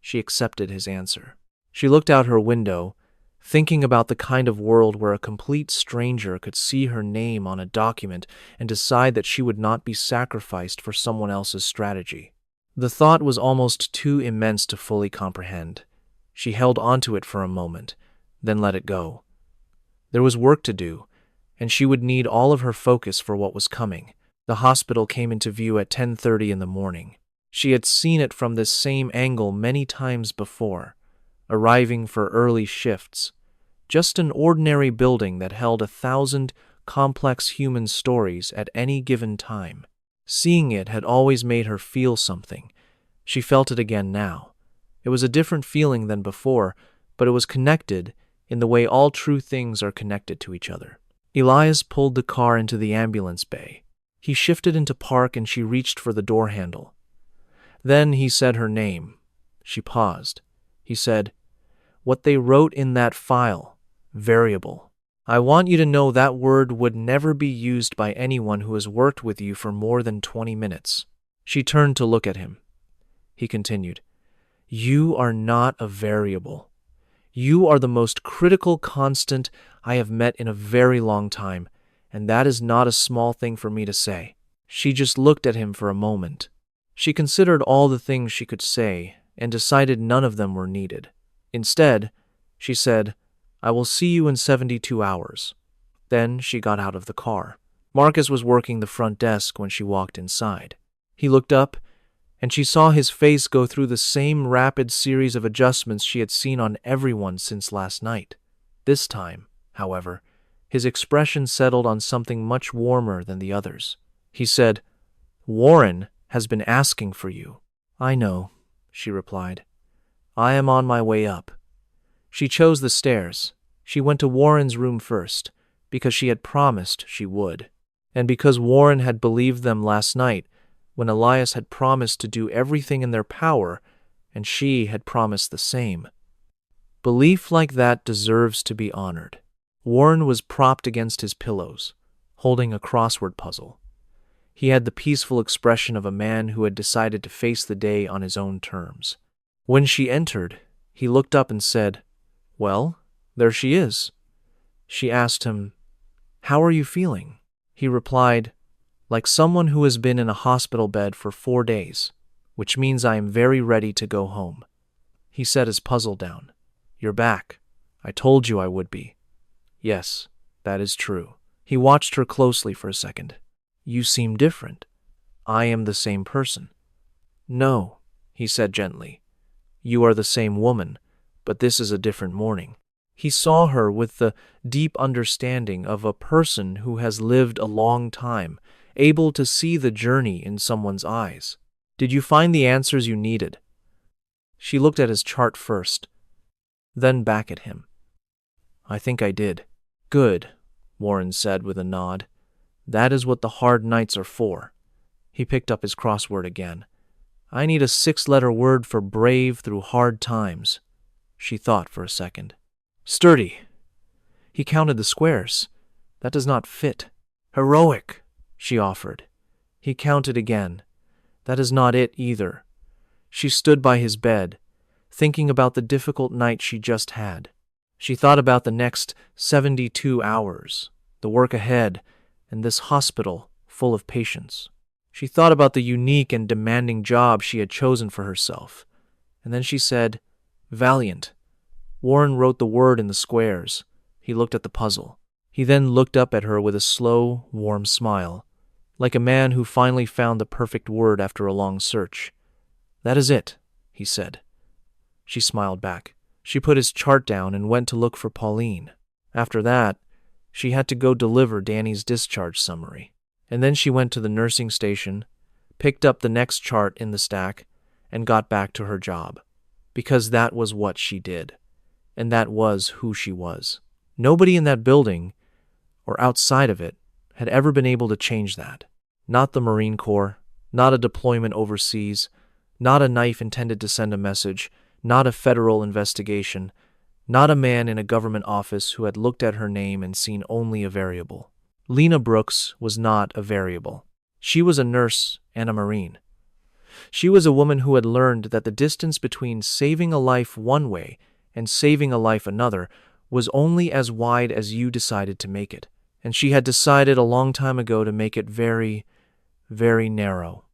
B: She accepted his answer. She looked out her window, thinking about the kind of world where a complete stranger could see her name on a document and decide that she would not be sacrificed for someone else's strategy. The thought was almost too immense to fully comprehend. She held onto it for a moment, then let it go. There was work to do, and she would need all of her focus for what was coming. The hospital came into view at 10:30 in the morning. She had seen it from this same angle many times before, arriving for early shifts. Just an ordinary building that held 1,000 complex human stories at any given time. Seeing it had always made her feel something. She felt it again now. It was a different feeling than before, but it was connected in the way all true things are connected to each other. Elias pulled the car into the ambulance bay. He shifted into park and she reached for the door handle. Then he said her name. She paused. He said, What they wrote in that file, variable. I want you to know that word would never be used by anyone who has worked with you for more than 20 minutes. She turned to look at him. He continued, You are not a variable. You are the most critical constant I have met in a very long time, and that is not a small thing for me to say. She just looked at him for a moment. She considered all the things she could say and decided none of them were needed. Instead, she said, I will see you in 72 hours. Then she got out of the car. Marcus was working the front desk when she walked inside. He looked up, and she saw his face go through the same rapid series of adjustments she had seen on everyone since last night. This time, however, his expression settled on something much warmer than the others. He said, Warren has been asking for you. I know, she replied. I am on my way up. She chose the stairs. She went to Warren's room first, because she had promised she would, and because Warren had believed them last night when Elias had promised to do everything in their power, and she had promised the same. Belief like that deserves to be honored. Warren was propped against his pillows, holding a crossword puzzle. He had the peaceful expression of a man who had decided to face the day on his own terms. When she entered, he looked up and said, Well, there she is. She asked him, How are you feeling? He replied, Like someone who has been in a hospital bed for 4 days, which means I am very ready to go home. He set his puzzle down. You're back. I told you I would be. Yes, that is true. He watched her closely for a second. You seem different. I am the same person. No, he said gently. You are the same woman, but this is a different morning. He saw her with the deep understanding of a person who has lived a long time, able to see the journey in someone's eyes. Did you find the answers you needed? She looked at his chart first, then back at him. I think I did. Good, Warren said with a nod. That is what the hard nights are for. He picked up his crossword again. I need a 6-letter word for brave through hard times. She thought for a second. Sturdy. He counted the squares. That does not fit. Heroic, she offered. He counted again. That is not it either. She stood by his bed, thinking about the difficult night she just had. She thought about the next 72 hours, the work ahead, and this hospital full of patients. She thought about the unique and demanding job she had chosen for herself. And then she said, Valiant. Warren wrote the word in the squares. He looked at the puzzle. He then looked up at her with a slow, warm smile, like a man who finally found the perfect word after a long search. That is it, he said. She smiled back. She put his chart down and went to look for Pauline. After that, she had to go deliver Danny's discharge summary. And then she went to the nursing station, picked up the next chart in the stack, and got back to her job. Because that was what she did. And that was who she was. Nobody in that building, or outside of it, had ever been able to change that. Not the Marine Corps, not a deployment overseas, not a knife intended to send a message, not a federal investigation, not a man in a government office who had looked at her name and seen only a variable. Lena Brooks was not a variable. She was a nurse and a Marine. She was a woman who had learned that the distance between saving a life one way and saving a life another was only as wide as you decided to make it. And she had decided a long time ago to make it very, very narrow.